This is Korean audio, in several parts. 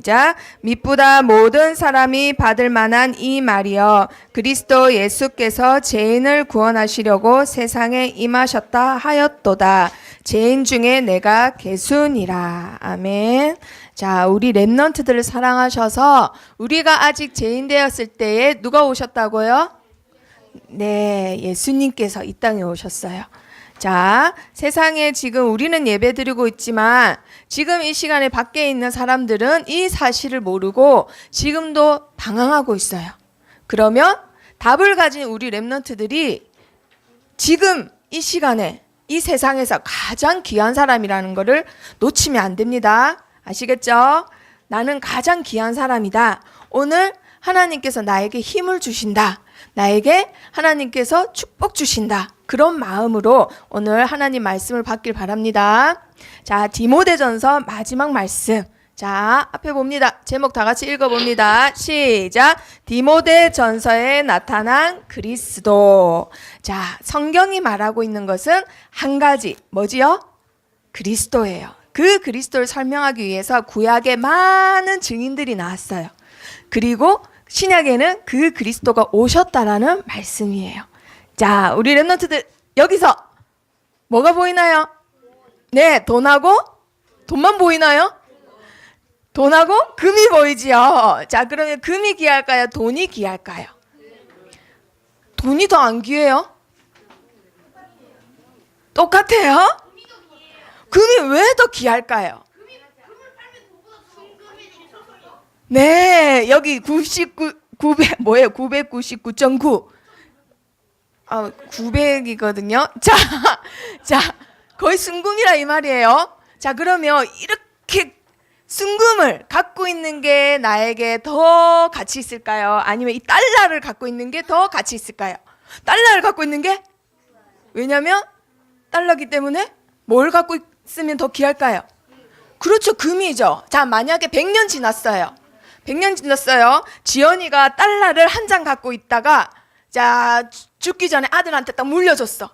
시작. 미쁘다 모든 사람이 받을 만한 이 말이여 그리스도 예수께서 죄인을 구원하시려고 세상에 임하셨다 하였도다. 죄인 중에 내가 개순이라. 아멘. 자, 우리 렘넌트들을 사랑하셔서 우리가 아직 죄인 되었을 때에 누가 오셨다고요? 네, 예수님께서 이 땅에 오셨어요. 자, 세상에 지금 우리는 예배 드리고 있지만 지금 이 시간에 밖에 있는 사람들은 이 사실을 모르고 지금도 방황하고 있어요. 그러면 답을 가진 우리 렘넌트들이 지금 이 시간에 이 세상에서 가장 귀한 사람이라는 것을 놓치면 안 됩니다. 아시겠죠? 나는 가장 귀한 사람이다. 오늘 하나님께서 나에게 힘을 주신다. 나에게 하나님께서 축복 주신다. 그런 마음으로 오늘 하나님 말씀을 받길 바랍니다. 자, 디모데전서 마지막 말씀. 자, 앞에 봅니다. 제목 다 같이 읽어봅니다. 시작. 디모데전서에 나타난 그리스도. 자, 성경이 말하고 있는 것은 한 가지. 뭐지요? 그리스도예요. 그 그리스도를 설명하기 위해서 구약에 많은 증인들이 나왔어요. 그리고 신약에는 그 그리스도가 오셨다라는 말씀이에요. 자, 우리 렘넌트들 여기서 뭐가 보이나요? 네, 돈만 보이나요? 돈하고 금이 보이지요. 자, 그러면 금이 귀할까요? 돈이 귀할까요? 돈이 더 안 귀해요? 똑같아요? 금이 왜 더 귀할까요? 네, 여기 999.9. 900이거든요. 자, 거의 순금이라 이 말이에요. 자, 그러면 이렇게 순금을 갖고 있는 게 나에게 더 가치 있을까요? 아니면 이 달러를 갖고 있는 게 더 가치 있을까요? 달러를 갖고 있는 게? 왜냐면 달러기 때문에 뭘 갖고 있으면 더 귀할까요? 그렇죠, 금이죠. 자, 만약에 100년 지났어요. 100년 지났어요. 지연이가 달러를 한 장 갖고 있다가 자, 죽기 전에 아들한테 딱 물려줬어.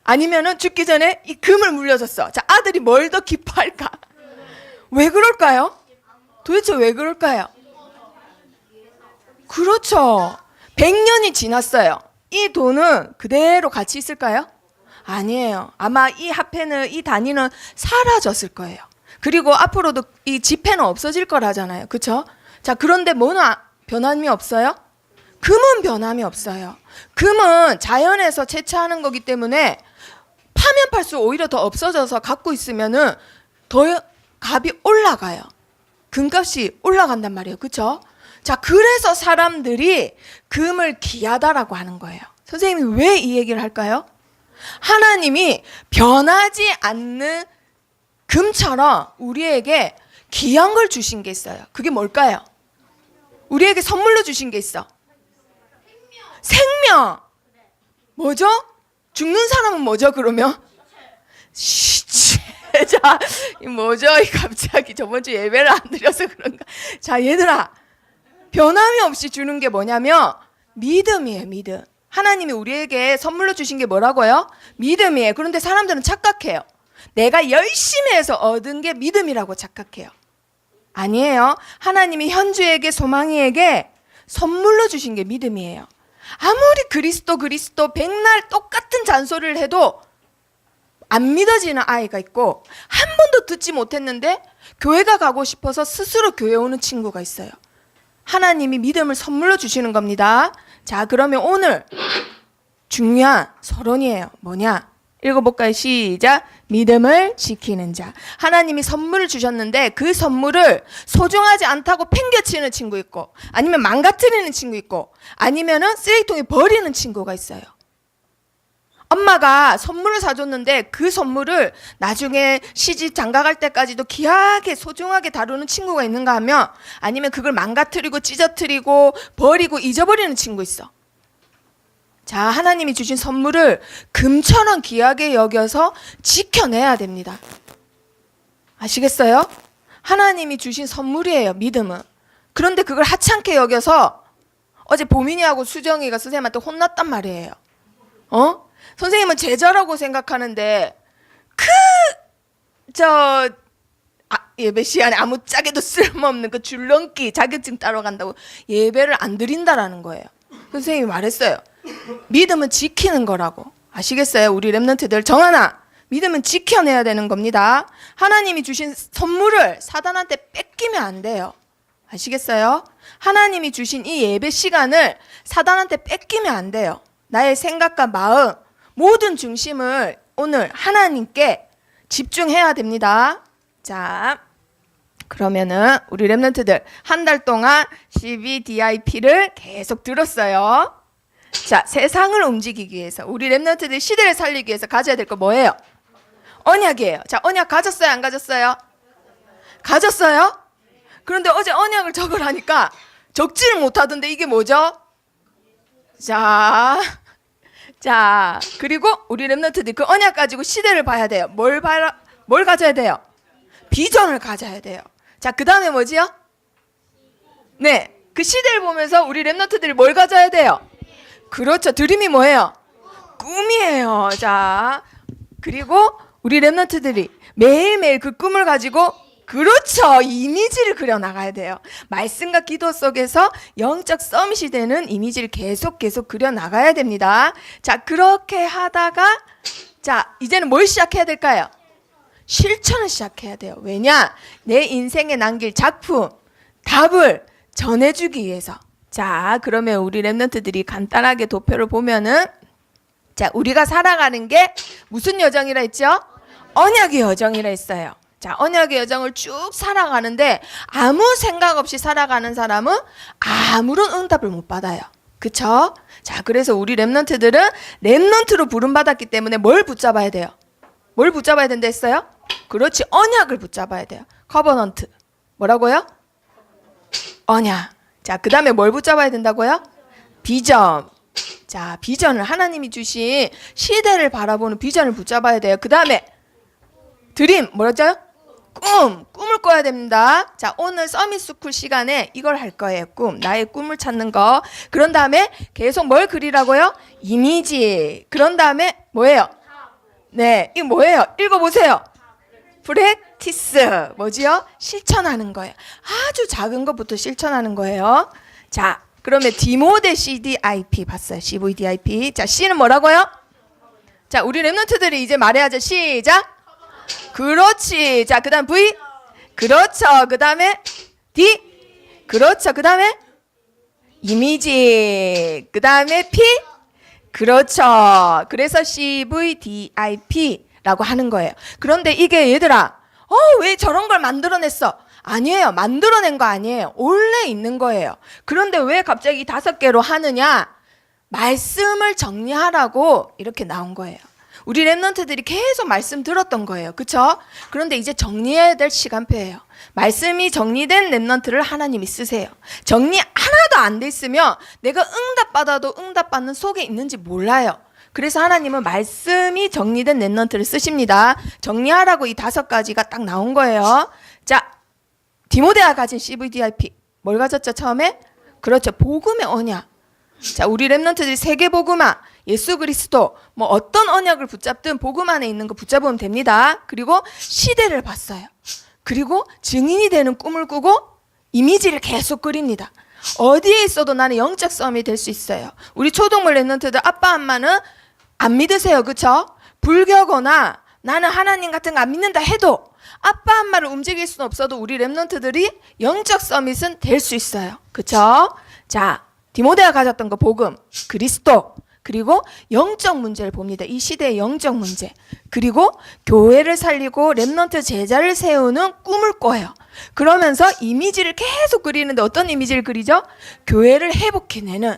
아니면은 죽기 전에 이 금을 물려줬어. 자, 아들이 뭘 더 기뻐할까? 왜 그럴까요? 도대체 왜 그럴까요? 그렇죠. 100년이 지났어요. 이 돈은 그대로 같이 있을까요? 아니에요. 아마 이 화폐는, 이 단위는 사라졌을 거예요. 그리고 앞으로도 이 지폐는 없어질 거라잖아요. 그렇죠? 자, 그런데 뭐는 변함이 없어요? 금은 변함이 없어요. 금은 자연에서 채취하는 거기 때문에 파면 팔수록 오히려 더 없어져서 갖고 있으면은 더 값이 올라가요. 금값이 올라간단 말이에요. 그렇죠? 자, 그래서 사람들이 금을 귀하다라고 하는 거예요. 선생님이 왜 이 얘기를 할까요? 하나님이 변하지 않는 금처럼 우리에게 귀한 걸 주신 게 있어요. 그게 뭘까요? 우리에게 선물로 주신 게 있어. 생명. 뭐죠? 죽는 사람은 뭐죠, 그러면? 자, 뭐죠? 갑자기 저번 주 예배를 안 드려서 그런가? 자, 얘들아. 변함이 없이 주는 게 뭐냐면 믿음이에요, 믿음. 하나님이 우리에게 선물로 주신 게 뭐라고요? 믿음이에요. 그런데 사람들은 착각해요. 내가 열심히 해서 얻은 게 믿음이라고 착각해요. 아니에요. 하나님이 현주에게, 소망이에게 선물로 주신 게 믿음이에요. 아무리 그리스도 백날 똑같은 잔소리를 해도 안 믿어지는 아이가 있고 한 번도 듣지 못했는데 교회가 가고 싶어서 스스로 교회 오는 친구가 있어요. 하나님이 믿음을 선물로 주시는 겁니다. 자, 그러면 오늘 중요한 서론이에요. 뭐냐? 읽어볼까요? 시작. 믿음을 지키는 자. 하나님이 선물을 주셨는데 그 선물을 소중하지 않다고 팽개치는 친구 있고 아니면 망가뜨리는 친구 있고 아니면은 쓰레기통에 버리는 친구가 있어요. 엄마가 선물을 사줬는데 그 선물을 나중에 시집 장가갈 때까지도 귀하게 소중하게 다루는 친구가 있는가 하면 아니면 그걸 망가뜨리고 찢어뜨리고 버리고 잊어버리는 친구 있어. 자, 하나님이 주신 선물을 금처럼 귀하게 여겨서 지켜내야 됩니다. 아시겠어요? 하나님이 주신 선물이에요, 믿음은. 그런데 그걸 하찮게 여겨서 어제 보민이하고 수정이가 선생님한테 혼났단 말이에요. 선생님은 제자라고 생각하는데 예배 시간에 아무짝에도 쓸모없는 그 줄넘기 자격증 따러 간다고 예배를 안 드린다라는 거예요. 선생님이 말했어요. 믿음은 지키는 거라고. 아시겠어요? 우리 랩런트들 정하나 믿음은 지켜내야 되는 겁니다. 하나님이 주신 선물을 사단한테 뺏기면 안 돼요. 아시겠어요? 하나님이 주신 이 예배 시간을 사단한테 뺏기면 안 돼요. 나의 생각과 마음 모든 중심을 오늘 하나님께 집중해야 됩니다. 자, 그러면은 우리 랩런트들 한 달 동안 CBDIP를 계속 들었어요. 자, 세상을 움직이기 위해서 우리 랩런트들 시대를 살리기 위해서 가져야 될 거 뭐예요? 언약이에요. 자, 언약 가졌어요? 안 가졌어요? 가졌어요? 그런데 어제 언약을 적으라니까 적지를 못하던데 이게 뭐죠? 자, 그리고 우리 랩런트들 그 언약 가지고 시대를 봐야 돼요. 뭘 가져야 돼요? 비전을 가져야 돼요. 자, 그 다음에 뭐지요? 네, 그 시대를 보면서 우리 랩런트들이 뭘 가져야 돼요? 그렇죠. 드림이 뭐예요? 꿈이에요. 자, 그리고 우리 랩런트들이 매일매일 그 꿈을 가지고 그렇죠. 이미지를 그려나가야 돼요. 말씀과 기도 속에서 영적 서밋이 되는 이미지를 계속 그려나가야 됩니다. 자, 그렇게 하다가 자, 이제는 뭘 시작해야 될까요? 실천을 시작해야 돼요. 왜냐? 내 인생에 남길 작품, 답을 전해주기 위해서. 자, 그러면 우리 랩런트들이 간단하게 도표를 보면은 자, 우리가 살아가는 게 무슨 여정이라 했죠? 언약의 여정이라 했어요. 자, 언약의 여정을 쭉 살아가는데 아무 생각 없이 살아가는 사람은 아무런 응답을 못 받아요. 그쵸? 자, 그래서 우리 랩런트들은 랩런트로 부름받았기 때문에 뭘 붙잡아야 돼요? 뭘 붙잡아야 된다 했어요? 그렇지, 언약을 붙잡아야 돼요. 커버넌트. 뭐라고요? 언약. 자, 그 다음에 뭘 붙잡아야 된다고요? 비전. 자, 비전을 하나님이 주신 시대를 바라보는 비전을 붙잡아야 돼요. 그 다음에 드림. 뭐였죠? 꿈을 꿔야 됩니다. 자, 오늘 서밋스쿨 시간에 이걸 할 거예요. 꿈. 나의 꿈을 찾는 거. 그런 다음에 계속 뭘 그리라고요? 이미지. 그런 다음에 뭐예요? 네, 이거 뭐예요? 읽어보세요. 프랙티스. 뭐지요? 실천하는 거예요. 아주 작은 것부터 실천하는 거예요. 자, 그러면 디모데 CDIP 봤어요. CVDIP. 자, C는 뭐라고요? 자, 우리 랩런트들이 이제 말해야죠. 시작. 그렇지. 자, 그 다음 V. 그렇죠. 그 다음에 D. 그렇죠. 그 다음에 이미지. 그 다음에 P. 그렇죠. 그래서 CVDIP라고 하는 거예요. 그런데 이게 얘들아, 왜 저런 걸 만들어냈어? 아니에요. 만들어낸 거 아니에요. 원래 있는 거예요. 그런데 왜 갑자기 5개로 하느냐? 말씀을 정리하라고 이렇게 나온 거예요. 우리 랩런트들이 계속 말씀 들었던 거예요. 그쵸? 그런데 이제 정리해야 될 시간표예요. 말씀이 정리된 랩런트를 하나님이 쓰세요. 정리 하나도 안 돼 있으면 내가 응답받아도 응답받는 속에 있는지 몰라요. 그래서 하나님은 말씀이 정리된 랩런트를 쓰십니다. 정리하라고 이 5가지가 딱 나온 거예요. 자, 디모데가 가진 CVDIP 뭘 가졌죠? 처음에? 그렇죠. 복음의 언약. 자, 우리 랩런트들이 세계복음화, 예수 그리스도, 뭐 어떤 언약을 붙잡든 복음 안에 있는 거 붙잡으면 됩니다. 그리고 시대를 봤어요. 그리고 증인이 되는 꿈을 꾸고 이미지를 계속 그립니다. 어디에 있어도 나는 영적 싸움이 될 수 있어요. 우리 초동물 랩런트들 아빠 엄마는 안 믿으세요. 그쵸? 불교거나 나는 하나님 같은 거 안 믿는다 해도 아빠 엄마를 움직일 수는 없어도 우리 랩런트들이 영적 서밋은 될 수 있어요. 그쵸? 자, 디모데가 가졌던 거 복음, 그리스도, 그리고 영적 문제를 봅니다. 이 시대의 영적 문제. 그리고 교회를 살리고 랩런트 제자를 세우는 꿈을 꿔요. 그러면서 이미지를 계속 그리는데 어떤 이미지를 그리죠? 교회를 회복해내는.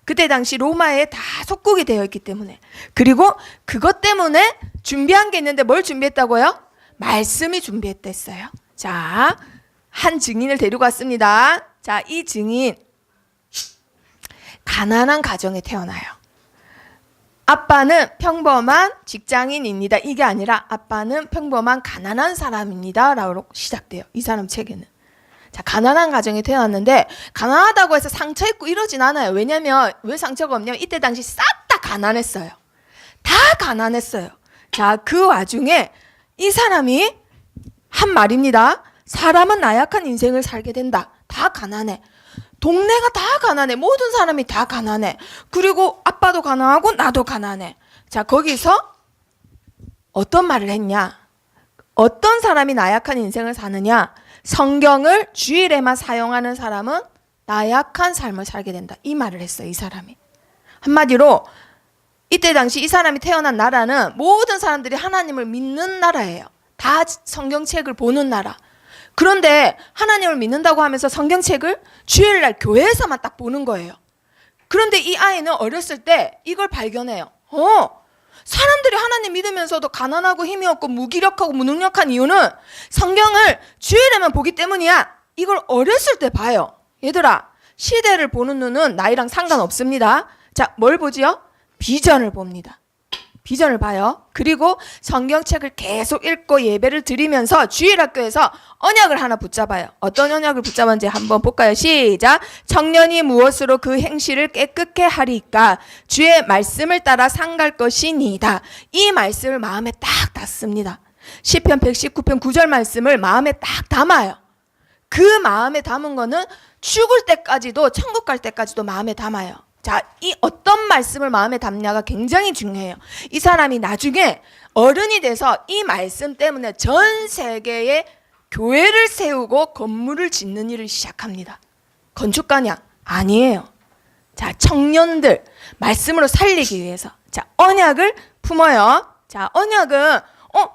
그때 당시 로마에 다 속국이 되어 있기 때문에. 그리고 그것 때문에 준비한 게 있는데 뭘 준비했다고요? 말씀이 준비했댔어요. 자, 한 증인을 데리고 왔습니다. 자, 이 증인 가난한 가정에 태어나요. 아빠는 평범한 직장인입니다. 이게 아니라 아빠는 평범한 가난한 사람입니다. 라고 시작돼요. 이 사람 책에는. 자, 가난한 가정에 태어났는데 가난하다고 해서 상처 있고 이러진 않아요. 왜냐면 왜 상처가 없냐면 이때 당시 싹 다 가난했어요. 다 가난했어요. 자, 그 와중에 이 사람이 한 말입니다. 사람은 나약한 인생을 살게 된다. 다 가난해. 동네가 다 가난해. 모든 사람이 다 가난해. 그리고 아빠도 가난하고 나도 가난해. 자, 거기서 어떤 말을 했냐? 어떤 사람이 나약한 인생을 사느냐? 성경을 주일에만 사용하는 사람은 나약한 삶을 살게 된다. 이 말을 했어요. 이 사람이. 한마디로 이때 당시 이 사람이 태어난 나라는 모든 사람들이 하나님을 믿는 나라예요. 다 성경책을 보는 나라. 그런데 하나님을 믿는다고 하면서 성경책을 주일날 교회에서만 딱 보는 거예요. 그런데 이 아이는 어렸을 때 이걸 발견해요. 사람들이 하나님 믿으면서도 가난하고 힘이 없고 무기력하고 무능력한 이유는 성경을 주일에만 보기 때문이야. 이걸 어렸을 때 봐요. 얘들아, 시대를 보는 눈은 나이랑 상관없습니다. 자, 뭘 보지요? 비전을 봅니다. 비전을 봐요. 그리고 성경책을 계속 읽고 예배를 드리면서 주일학교에서 언약을 하나 붙잡아요. 어떤 언약을 붙잡았는지 한번 볼까요? 시작. 청년이 무엇으로 그 행실을 깨끗게 하리까? 주의 말씀을 따라 상갈 것이니이다. 이 말씀을 마음에 딱 닿습니다. 시편 119편 9절 말씀을 마음에 딱 담아요. 그 마음에 담은 거는 죽을 때까지도, 천국 갈 때까지도 마음에 담아요. 자, 이 어떤 말씀을 마음에 담냐가 굉장히 중요해요. 이 사람이 나중에 어른이 돼서 이 말씀 때문에 전 세계에 교회를 세우고 건물을 짓는 일을 시작합니다. 건축가냐? 아니에요. 자, 청년들 말씀으로 살리기 위해서. 자, 언약을 품어요. 자, 언약은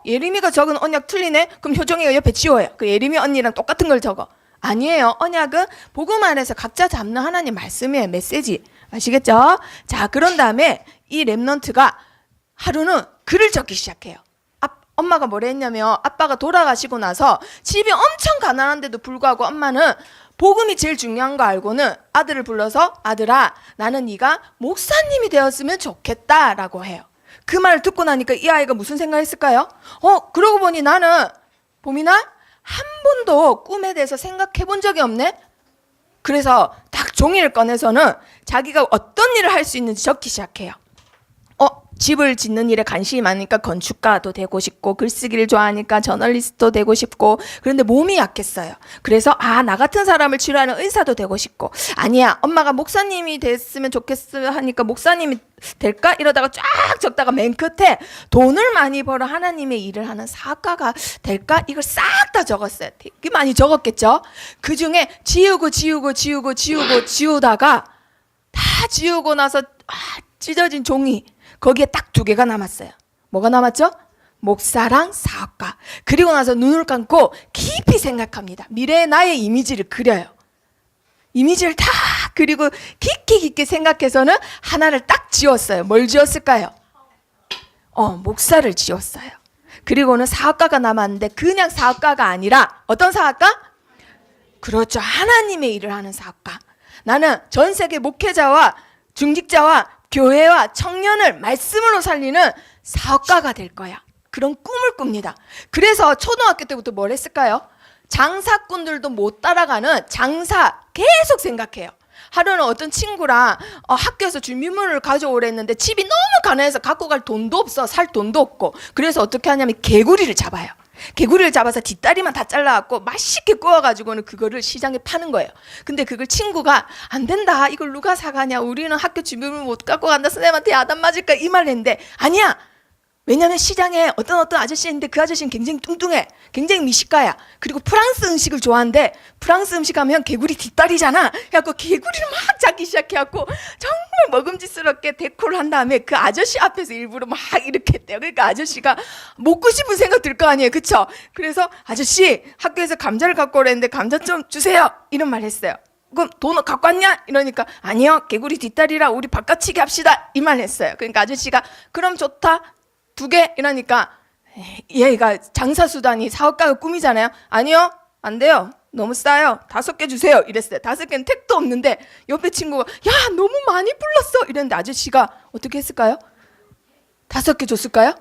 예림이가 적은 언약 틀리네? 그럼 효정이가 옆에 지워요. 그 예림이 언니랑 똑같은 걸 적어. 아니에요. 언약은 복음 안에서 각자 잡는 하나님 말씀이에요. 메시지. 아시겠죠? 자, 그런 다음에 이 랩넌트가 하루는 글을 적기 시작해요. 엄마가 뭐라 했냐면 아빠가 돌아가시고 나서 집이 엄청 가난한데도 불구하고 엄마는 복음이 제일 중요한 거 알고는 아들을 불러서 아들아, 나는 네가 목사님이 되었으면 좋겠다라고 해요. 그 말을 듣고 나니까 이 아이가 무슨 생각했을까요? 그러고 보니 나는 봄이나 한 번도 꿈에 대해서 생각해 본 적이 없네? 그래서 딱 종이를 꺼내서는 자기가 어떤 일을 할 수 있는지 적기 시작해요. 집을 짓는 일에 관심이 많으니까 건축가도 되고 싶고, 글쓰기를 좋아하니까 저널리스트도 되고 싶고, 그런데 몸이 약했어요. 그래서 나 같은 사람을 치료하는 의사도 되고 싶고, 아니야, 엄마가 목사님이 됐으면 좋겠어 하니까 목사님이 될까? 이러다가 쫙 적다가 맨 끝에 돈을 많이 벌어 하나님의 일을 하는 사업가가 될까? 이걸 싹 다 적었어요. 되게 많이 적었겠죠? 그 중에 지우다가 다 지우고 나서 찢어진 종이, 거기에 딱 2개가 남았어요. 뭐가 남았죠? 목사랑 사업가. 그리고 나서 눈을 감고 깊이 생각합니다. 미래의 나의 이미지를 그려요. 이미지를 다 그리고 깊게 생각해서는 하나를 딱 지웠어요. 뭘 지웠을까요? 목사를 지웠어요. 그리고는 사업가가 남았는데 그냥 사업가가 아니라 어떤 사업가? 그렇죠. 하나님의 일을 하는 사업가. 나는 전 세계 목회자와 중직자와 교회와 청년을 말씀으로 살리는 사업가가 될 거야. 그런 꿈을 꿉니다. 그래서 초등학교 때부터 뭘 했을까요? 장사꾼들도 못 따라가는 장사 계속 생각해요. 하루는 어떤 친구랑 학교에서 준비물을 가져오라 했는데 집이 너무 가난해서 갖고 갈 돈도 없어. 살 돈도 없고. 그래서 어떻게 하냐면 개구리를 잡아요. 개구리를 잡아서 뒷다리만 다 잘라갖고 맛있게 구워가지고는 그거를 시장에 파는 거예요. 근데 그걸 친구가 안 된다, 이걸 누가 사가냐, 우리는 학교 준비물 못 갖고 간다, 선생님한테 야단 맞을까, 이 말을 했는데 아니야. 왜냐면 시장에 어떤 아저씨 있는데 그 아저씨는 굉장히 뚱뚱해, 굉장히 미식가야. 그리고 프랑스 음식을 좋아하는데 프랑스 음식 하면 개구리 뒷다리잖아. 그래갖고 개구리를 막 잡기 시작해갖고 정말 먹음직스럽게 데코를 한 다음에 그 아저씨 앞에서 일부러 막 이렇게 했대요. 그러니까 아저씨가 먹고 싶은 생각 들 거 아니에요, 그쵸? 그래서 아저씨, 학교에서 감자를 갖고 오랬는데 감자 좀 주세요, 이런 말 했어요. 그럼 돈 갖고 왔냐? 이러니까 아니요, 개구리 뒷다리라 우리 바꿔치기 합시다, 이 말 했어요. 그러니까 아저씨가 그럼 좋다, 2개? 이러니까 얘가 장사수단이 사업가가 꿈이잖아요. 아니요, 안 돼요, 너무 싸요, 5개 주세요, 이랬어요. 5개는 택도 없는데 옆에 친구가 야, 너무 많이 불렀어, 이랬는데 아저씨가 어떻게 했을까요? 5개 줬을까요?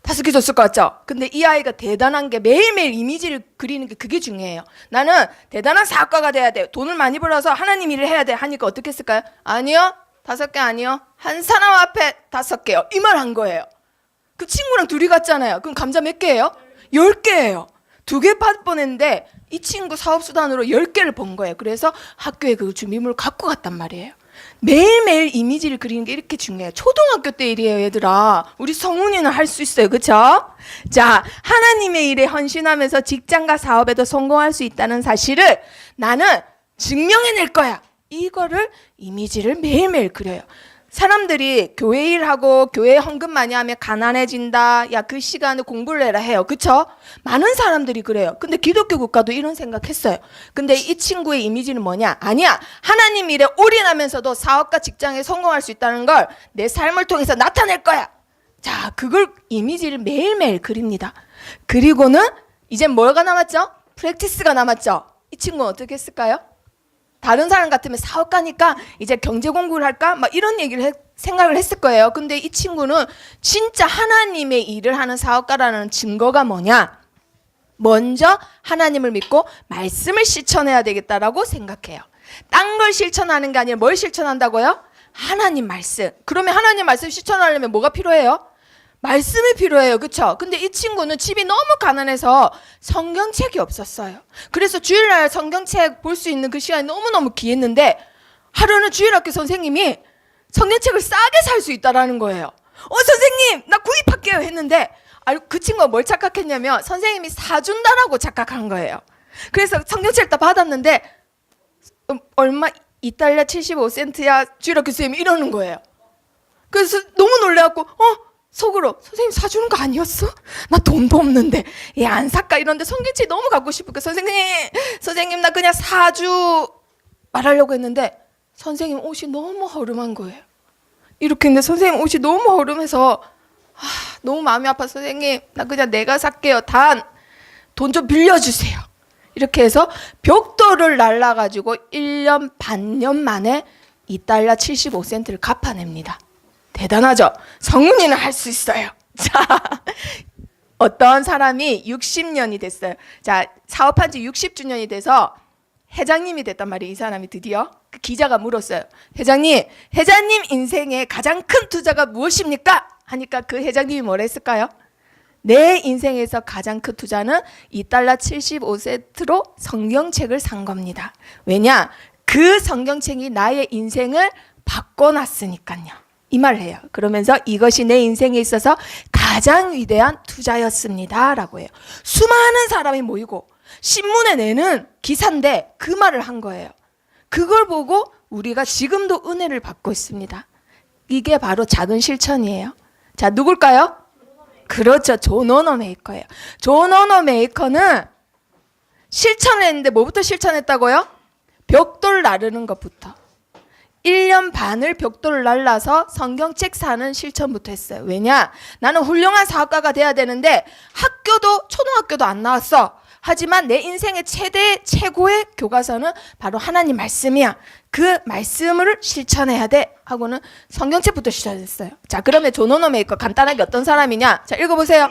5개 줬을 것 같죠? 근데 이 아이가 대단한 게 매일매일 이미지를 그리는 게 그게 중요해요. 나는 대단한 사업가가 돼야 돼요, 돈을 많이 벌어서 하나님 일을 해야 돼 하니까 어떻게 했을까요? 아니요, 5개 아니요, 한 사람 앞에 5개요, 이 말 한 거예요. 그 친구랑 둘이 갔잖아요. 그럼 감자 몇 개예요? 10개예요. 2개 받을 뻔했는데 이 친구 사업수단으로 10개를 번 거예요. 그래서 학교에 그 준비물을 갖고 갔단 말이에요. 매일매일 이미지를 그리는 게 이렇게 중요해요. 초등학교 때 일이에요, 얘들아. 우리 성훈이는 할 수 있어요. 그쵸? 자, 하나님의 일에 헌신하면서 직장과 사업에도 성공할 수 있다는 사실을 나는 증명해낼 거야. 이거를 이미지를 매일매일 그려요. 사람들이 교회 일하고 교회 헌금 많이 하면 가난해진다. 야, 그 시간에 공부를 해라 해요. 그쵸? 많은 사람들이 그래요. 근데 기독교 국가도 이런 생각했어요. 근데 이 친구의 이미지는 뭐냐? 아니야. 하나님 일에 올인하면서도 사업과 직장에 성공할 수 있다는 걸 내 삶을 통해서 나타낼 거야. 자, 그걸 이미지를 매일매일 그립니다. 그리고는 이제 뭐가 남았죠? 프랙티스가 남았죠. 이 친구는 어떻게 했을까요? 다른 사람 같으면 사업가니까 이제 경제 공부를 할까? 막 이런 얘기를 생각을 했을 거예요. 근데 이 친구는 진짜 하나님의 일을 하는 사업가라는 증거가 뭐냐? 먼저 하나님을 믿고 말씀을 실천해야 되겠다라고 생각해요. 딴 걸 실천하는 게 아니라 뭘 실천한다고요? 하나님 말씀. 그러면 하나님 말씀 실천하려면 뭐가 필요해요? 말씀이 필요해요. 그쵸? 근데 이 친구는 집이 너무 가난해서 성경책이 없었어요. 그래서 주일날 성경책 볼 수 있는 그 시간이 너무너무 귀했는데 하루는 주일학교 선생님이 성경책을 싸게 살 수 있다라는 거예요. 선생님 나 구입할게요 했는데 그 친구가 뭘 착각했냐면 선생님이 사준다라고 착각한 거예요. 그래서 성경책을 다 받았는데 얼마? $2 75센트야 주일학교 선생님이 이러는 거예요. 그래서 너무 놀래갖고 속으로 선생님 사주는 거 아니었어? 나 돈도 없는데 얘 안 살까 이런데 성경책 너무 갖고 싶으니까 선생님 나 그냥 사주 말하려고 했는데 선생님 옷이 너무 허름한 거예요. 이렇게 했는데 선생님 옷이 너무 허름해서 너무 마음이 아파. 선생님 나 그냥 내가 살게요. 단 돈 좀 빌려주세요. 이렇게 해서 벽돌을 날라가지고 1년 반년 만에 $2 75센트를 갚아냅니다. 대단하죠? 성훈이는 할 수 있어요. 자, 어떤 사람이 60년이 됐어요. 자, 사업한 지 60주년이 돼서 회장님이 됐단 말이에요. 이 사람이 드디어. 그 기자가 물었어요. 회장님 인생의 가장 큰 투자가 무엇입니까? 하니까 그 회장님이 뭐라 했을까요? 내 인생에서 가장 큰 투자는 $2 75센트로 성경책을 산 겁니다. 왜냐? 그 성경책이 나의 인생을 바꿔놨으니까요. 이 말을 해요. 그러면서 이것이 내 인생에 있어서 가장 위대한 투자였습니다. 라고 해요. 수많은 사람이 모이고 신문에 내는 기사인데 그 말을 한 거예요. 그걸 보고 우리가 지금도 은혜를 받고 있습니다. 이게 바로 작은 실천이에요. 자, 누굴까요? 그렇죠. 존 워너메이커예요. 존 워너메이커는 실천을 했는데 뭐부터 실천했다고요? 벽돌 나르는 것부터. 1년 반을 벽돌을 날라서 성경책 사는 실천부터 했어요. 왜냐? 나는 훌륭한 사업가가 돼야 되는데 학교도 초등학교도 안 나왔어. 하지만 내 인생의 최고의 교과서는 바로 하나님 말씀이야. 그 말씀을 실천해야 돼 하고는 성경책부터 시작했어요. 자, 그러면 존 워너메이커 간단하게 어떤 사람이냐? 자, 읽어보세요.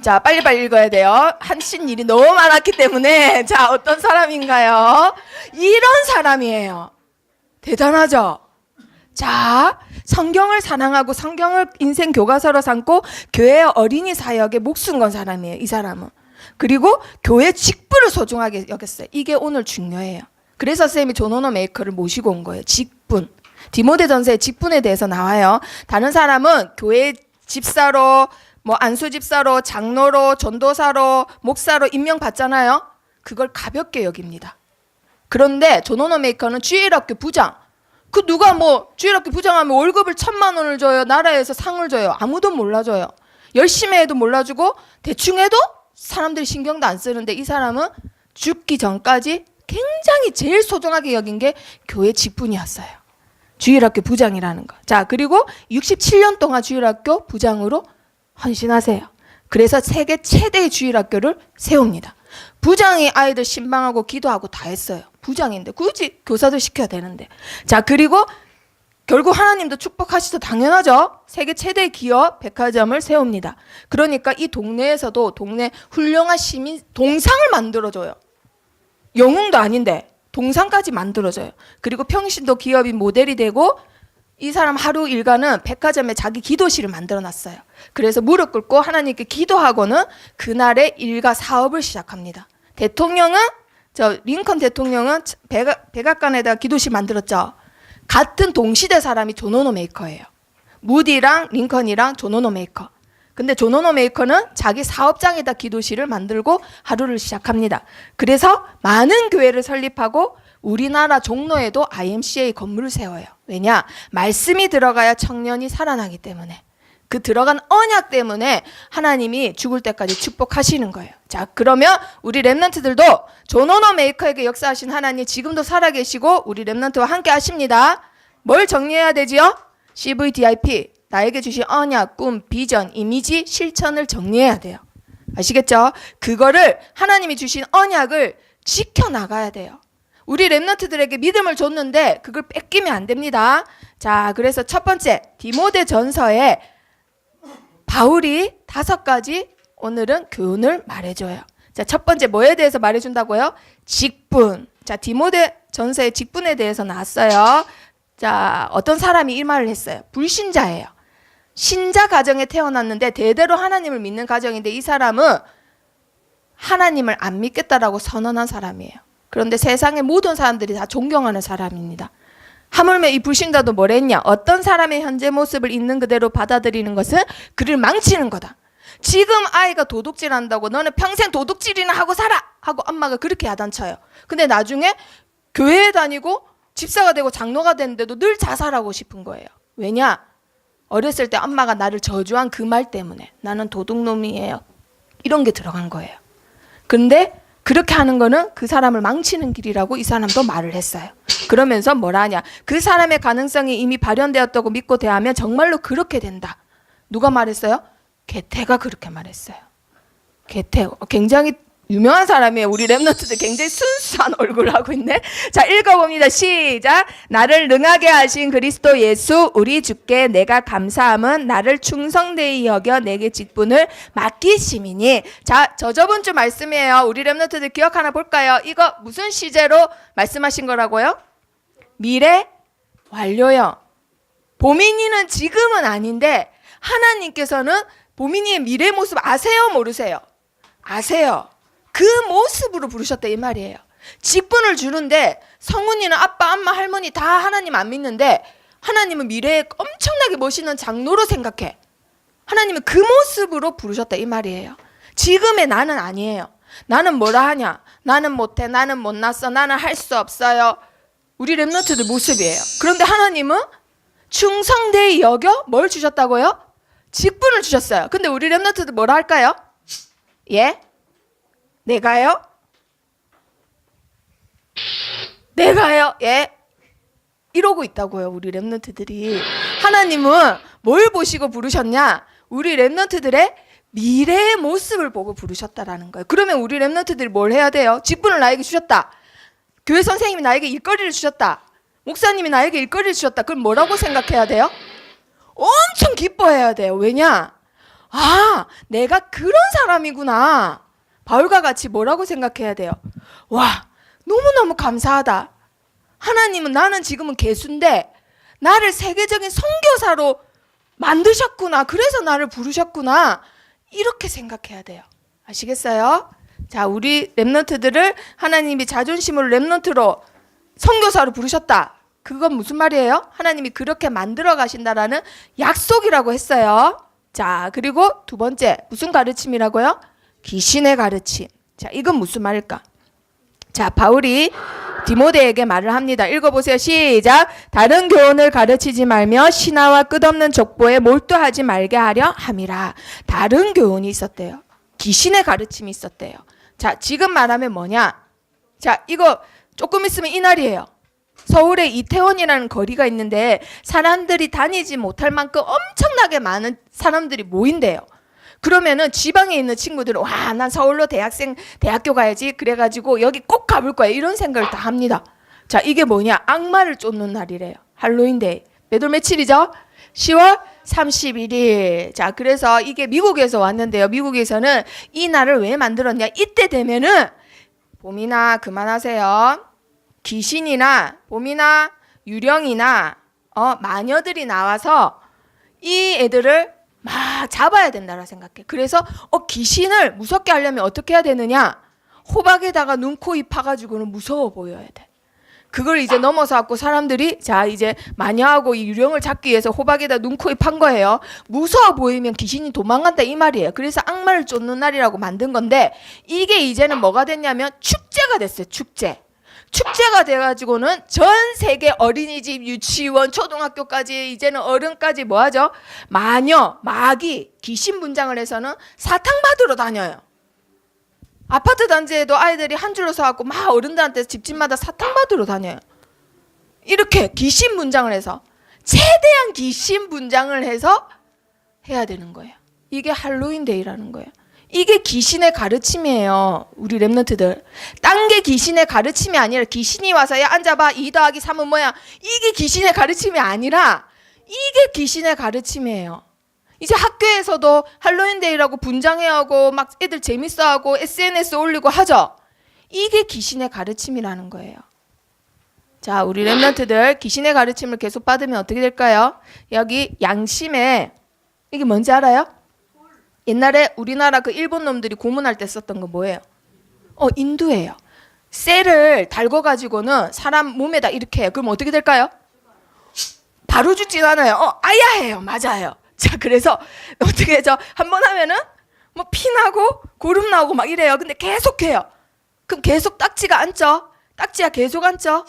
자, 빨리빨리 읽어야 돼요. 하신 일이 너무 많았기 때문에. 자, 어떤 사람인가요? 이런 사람이에요. 대단하죠? 자, 성경을 사랑하고 성경을 인생 교과서로 삼고 교회 어린이 사역에 목숨 건 사람이에요. 이 사람은. 그리고 교회 직분을 소중하게 여겼어요. 이게 오늘 중요해요. 그래서 쌤이 존 워너메이커를 모시고 온 거예요. 직분. 디모데전서의 직분에 대해서 나와요. 다른 사람은 교회 집사로 안수 집사로, 장로로, 전도사로, 목사로 임명받잖아요. 그걸 가볍게 여깁니다. 그런데 존 워너메이커는 주일학교 부장. 그 누가 주일학교 부장하면 월급을 1,000만 원을 줘요. 나라에서 상을 줘요. 아무도 몰라줘요. 열심히 해도 몰라주고 대충 해도 사람들이 신경도 안 쓰는데 이 사람은 죽기 전까지 굉장히 제일 소중하게 여긴 게 교회 직분이었어요. 주일학교 부장이라는 거. 자, 그리고 67년 동안 주일학교 부장으로 헌신하세요. 그래서 세계 최대의 주일학교를 세웁니다. 부장이 아이들 신방하고 기도하고 다 했어요. 부장인데 굳이 교사도 시켜야 되는데. 자, 그리고 결국 하나님도 축복하시죠. 당연하죠. 세계 최대의 기업 백화점을 세웁니다. 그러니까 이 동네에서도 동네 훌륭한 시민 동상을 만들어줘요. 영웅도 아닌데 동상까지 만들어줘요. 그리고 평신도 기업인 모델이 되고 이 사람 하루 일과는 백화점에 자기 기도실을 만들어 놨어요. 그래서 무릎 꿇고 하나님께 기도하고는 그날의 일과 사업을 시작합니다. 대통령은 링컨 대통령은 백악관에다가 기도실 만들었죠. 같은 동시대 사람이 존 워너메이커예요. 무디랑 링컨이랑 존 워너메이커. 근데 존 워너메이커는 자기 사업장에다 기도실을 만들고 하루를 시작합니다. 그래서 많은 교회를 설립하고 우리나라 종로에도 IMCA 건물을 세워요. 왜냐? 말씀이 들어가야 청년이 살아나기 때문에. 그 들어간 언약 때문에 하나님이 죽을 때까지 축복하시는 거예요. 자, 그러면 우리 렘넌트들도 존 워너메이커에게 역사하신 하나님 지금도 살아계시고 우리 렘넌트와 함께 하십니다. 뭘 정리해야 되지요? CVDIP, 나에게 주신 언약, 꿈, 비전, 이미지, 실천을 정리해야 돼요. 아시겠죠? 그거를 하나님이 주신 언약을 지켜나가야 돼요. 우리 렘넌트들에게 믿음을 줬는데 그걸 뺏기면 안 됩니다. 자, 그래서 첫 번째 디모데전서에 바울이 5가지 오늘은 교훈을 말해줘요. 자, 첫 번째 뭐에 대해서 말해준다고요? 직분. 자, 디모데전서의 직분에 대해서 나왔어요. 자, 어떤 사람이 이 말을 했어요. 불신자예요. 신자 가정에 태어났는데 대대로 하나님을 믿는 가정인데 이 사람은 하나님을 안 믿겠다라고 선언한 사람이에요. 그런데 세상의 모든 사람들이 다 존경하는 사람입니다. 하물며 이 불신자도 뭘 했냐? 어떤 사람의 현재 모습을 있는 그대로 받아들이는 것은 그를 망치는 거다. 지금 아이가 도둑질 한다고 너는 평생 도둑질이나 하고 살아! 하고 엄마가 그렇게 야단쳐요. 근데 나중에 교회에 다니고 집사가 되고 장로가 됐는데도 늘 자살하고 싶은 거예요. 왜냐? 어렸을 때 엄마가 나를 저주한 그 말 때문에 나는 도둑놈이에요. 이런 게 들어간 거예요. 근데 그렇게 하는 거는 그 사람을 망치는 길이라고 이 사람도 말을 했어요. 그러면서 뭐라 하냐? 그 사람의 가능성이 이미 발현되었다고 믿고 대하면 정말로 그렇게 된다. 누가 말했어요? 게테가 그렇게 말했어요. 게테 굉장히 유명한 사람이에요. 우리 렘넌트들 굉장히 순수한 얼굴을 하고 있네. 자, 읽어봅니다. 시작. 나를 능하게 하신 그리스도 예수 우리 주께 내가 감사함은 나를 충성되이 여겨 내게 직분을 맡기심이니. 자, 저번 주 말씀이에요. 우리 렘넌트들 기억 하나 볼까요? 이거 무슨 시제로 말씀하신 거라고요? 미래 완료형. 보민이는 지금은 아닌데 하나님께서는 보민이의 미래 모습 아세요? 모르세요? 아세요. 그 모습으로 부르셨다 이 말이에요. 직분을 주는데 성훈이는 아빠, 엄마, 할머니 다 하나님 안 믿는데 하나님은 미래에 엄청나게 멋있는 장로로 생각해. 하나님은 그 모습으로 부르셨다 이 말이에요. 지금의 나는 아니에요. 나는 뭐라 하냐? 나는 못해, 나는 못났어, 나는 할 수 없어요. 우리 렘넌트들 모습이에요. 그런데 하나님은 충성되이 여겨 뭘 주셨다고요? 직분을 주셨어요. 근데 우리 렘넌트들 뭐라 할까요? 예? 내가요? 내가요? 예? 이러고 있다고요. 우리 렘넌트들이. 하나님은 뭘 보시고 부르셨냐? 우리 렘넌트들의 미래의 모습을 보고 부르셨다라는 거예요. 그러면 우리 렘넌트들이 뭘 해야 돼요? 직분을 나에게 주셨다. 교회 선생님이 나에게 일거리를 주셨다. 목사님이 나에게 일거리를 주셨다. 그럼 뭐라고 생각해야 돼요? 엄청 기뻐해야 돼요. 왜냐? 아, 내가 그런 사람이구나. 바울과 같이 뭐라고 생각해야 돼요? 와, 너무너무 감사하다. 하나님은 나는 지금은 개수인데 나를 세계적인 선교사로 만드셨구나. 그래서 나를 부르셨구나. 이렇게 생각해야 돼요. 아시겠어요? 자, 우리 렘넌트들을 하나님이 자존심으로 렘넌트로 선교사로 부르셨다. 그건 무슨 말이에요? 하나님이 그렇게 만들어 가신다라는 약속이라고 했어요. 자, 그리고 두 번째 무슨 가르침이라고요? 귀신의 가르침. 자, 이건 무슨 말일까? 자, 바울이 디모데에게 말을 합니다. 읽어보세요. 시작. 다른 교훈을 가르치지 말며 신하와 끝없는 족보에 몰두하지 말게 하려 함이라. 다른 교훈이 있었대요. 귀신의 가르침이 있었대요. 자, 지금 말하면 뭐냐? 자, 이거 조금 있으면 이날이에요. 서울에 이태원이라는 거리가 있는데 사람들이 다니지 못할 만큼 엄청나게 많은 사람들이 모인대요. 그러면은 지방에 있는 친구들은 와, 난 서울로 대학교 가야지. 그래가지고 여기 꼭 가볼 거야. 이런 생각을 다 합니다. 자, 이게 뭐냐? 악마를 쫓는 날이래요. 할로윈데이. 몇 월 며칠이죠? 10월 31일. 자, 그래서 이게 미국에서 왔는데요. 미국에서는 이 날을 왜 만들었냐? 이때 되면은 봄이나 그만하세요. 귀신이나 봄이나 유령이나 마녀들이 나와서 이 애들을 막 잡아야 된다고 생각해. 그래서 귀신을 무섭게 하려면 어떻게 해야 되느냐? 호박에다가 눈, 코, 입 파가지고는 무서워 보여야 돼. 그걸 이제 넘어서 갖고 사람들이 자 이제 마녀하고 이 유령을 잡기 위해서 호박에다 눈, 코, 입 판 거예요. 무서워 보이면 귀신이 도망간다 이 말이에요. 그래서 악마를 쫓는 날이라고 만든 건데 이게 이제는 뭐가 됐냐면 축제가 됐어요. 축제가 돼가지고는 전 세계 어린이집, 유치원, 초등학교까지 이제는 어른까지 뭐하죠? 마녀, 마귀, 귀신 분장을 해서는 사탕 받으러 다녀요. 아파트 단지에도 아이들이 한 줄로 서갖고 막 어른들한테 집집마다 사탕 받으러 다녀요. 이렇게 귀신 분장을 해서 최대한 귀신 분장을 해서 해야 되는 거예요. 이게 할로윈 데이라는 거예요. 이게 귀신의 가르침이에요. 우리 랩런트들. 딴 게 귀신의 가르침이 아니라 귀신이 와서 야 앉아봐 2 더하기 3은 뭐야. 이게 귀신의 가르침이 아니라 이게 귀신의 가르침이에요. 이제 학교에서도 할로윈데이라고 분장해하고 막 애들 재밌어하고 SNS 올리고 하죠. 이게 귀신의 가르침이라는 거예요. 자, 우리 랩런트들 귀신의 가르침을 계속 받으면 어떻게 될까요? 여기 양심에 이게 뭔지 알아요? 옛날에 우리나라 그 일본 놈들이 고문할 때 썼던 거 뭐예요? 인두예요. 쇠를 달궈가지고는 사람 몸에다 이렇게 해요. 그럼 어떻게 될까요? 바로 죽진 않아요. 아야해요. 맞아요. 자, 그래서 어떻게 해죠? 한번 하면은 뭐 피나고 고름 나오고 막 이래요. 근데 계속 해요. 그럼 계속 딱지가 앉죠? 딱지가 계속 앉죠?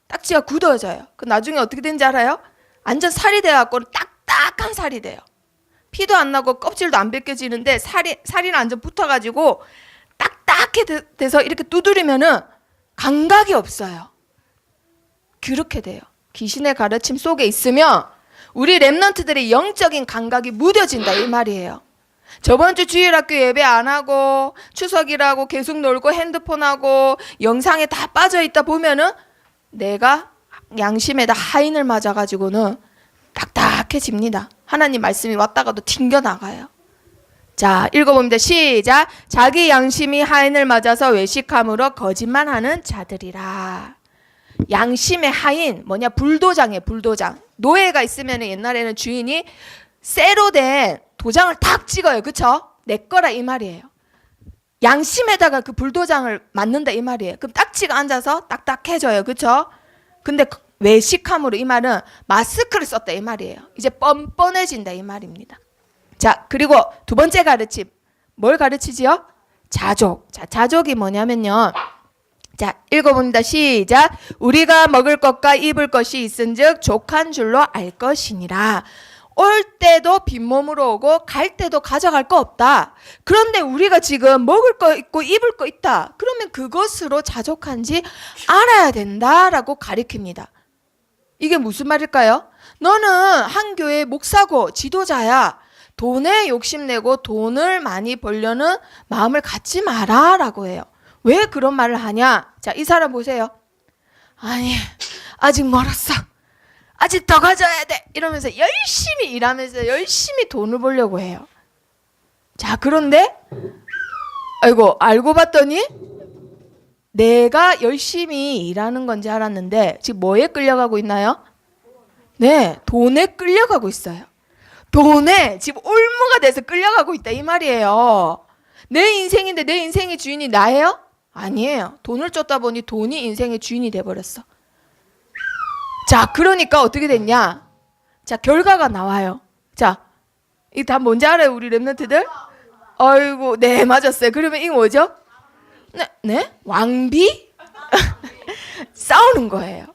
딱지가 굳어져요. 그 나중에 어떻게 되는지 알아요? 완전 살이 돼갖고 딱딱한 살이 돼요. 피도 안 나고 껍질도 안 벗겨지는데 살이랑 완전 붙어가지고 딱딱해 돼서 이렇게 두드리면은 감각이 없어요. 그렇게 돼요. 귀신의 가르침 속에 있으면 우리 랩런트들의 영적인 감각이 무뎌진다 이 말이에요. 저번 주 주일학교 예배 안 하고 추석이라고 계속 놀고 핸드폰하고 영상에 다 빠져있다 보면은 내가 양심에다 하인을 맞아가지고는 딱딱해집니다. 하나님 말씀이 왔다가도 튕겨나가요. 자, 읽어봅니다. 시작. 자기 양심이 하인을 맞아서 외식함으로 거짓말하는 자들이라. 양심의 하인 뭐냐? 불도장이에요. 불도장. 노예가 있으면 옛날에는 주인이 쇠로 된 도장을 탁 찍어요. 그쵸? 내 거라 이 말이에요. 양심에다가 그 불도장을 맞는다 이 말이에요. 그럼 딱지가 앉아서 딱딱해져요. 그쵸? 근데 외식함으로 이 말은 마스크를 썼다 이 말이에요. 이제 뻔뻔해진다 이 말입니다. 자, 그리고 두 번째 가르침. 뭘 가르치지요? 자족. 자, 자족이 뭐냐면요. 자, 읽어봅니다. 시작. 우리가 먹을 것과 입을 것이 있은즉 족한 줄로 알 것이니라. 올 때도 빈몸으로 오고 갈 때도 가져갈 거 없다. 그런데 우리가 지금 먹을 거 있고 입을 거 있다. 그러면 그것으로 자족한지 알아야 된다라고 가리킵니다. 이게 무슨 말일까요? 너는 한 교회 목사고 지도자야. 돈에 욕심내고 돈을 많이 벌려는 마음을 갖지 마라 라고 해요. 왜 그런 말을 하냐? 자, 이 사람 보세요. 아니, 아직 멀었어. 아직 더 가져야 돼. 이러면서 열심히 일하면서 열심히 돈을 벌려고 해요. 자, 그런데 아이고, 알고 봤더니 내가 열심히 일하는 건지 알았는데 지금 뭐에 끌려가고 있나요? 네, 돈에 끌려가고 있어요. 돈에 지금 올무가 돼서 끌려가고 있다 이 말이에요. 내 인생인데 내 인생의 주인이 나예요? 아니에요. 돈을 쫓다 보니 돈이 인생의 주인이 돼버렸어. 자, 그러니까 어떻게 됐냐? 자, 결과가 나와요. 자, 이거 다 뭔지 알아요, 우리 랩런트들? 아이고, 네, 맞았어요. 그러면 이거 뭐죠? 네? 왕비? 싸우는 거예요.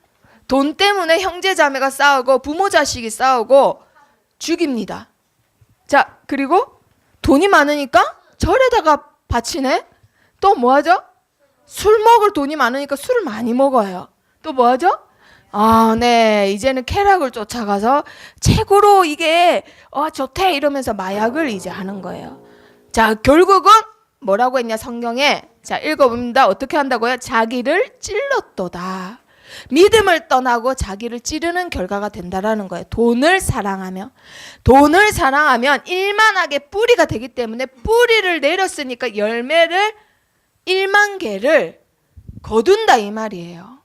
돈 때문에 형제 자매가 싸우고 부모 자식이 싸우고 죽입니다. 자, 그리고 돈이 많으니까 절에다가 바치네. 또 뭐하죠? 술 먹을 돈이 많으니까 술을 많이 먹어요. 또 뭐하죠? 네, 이제는 쾌락을 쫓아가서 최고로 이게 좋대 이러면서 마약을 이제 하는 거예요. 자, 결국은 뭐라고 했냐 성경에. 자, 읽어봅니다. 어떻게 한다고요? 자기를 찔렀도다. 믿음을 떠나고 자기를 찌르는 결과가 된다라는 거예요. 돈을 사랑하면 일만하게 뿌리가 되기 때문에 뿌리를 내렸으니까 열매를 1만 개를 거둔다 이 말이에요.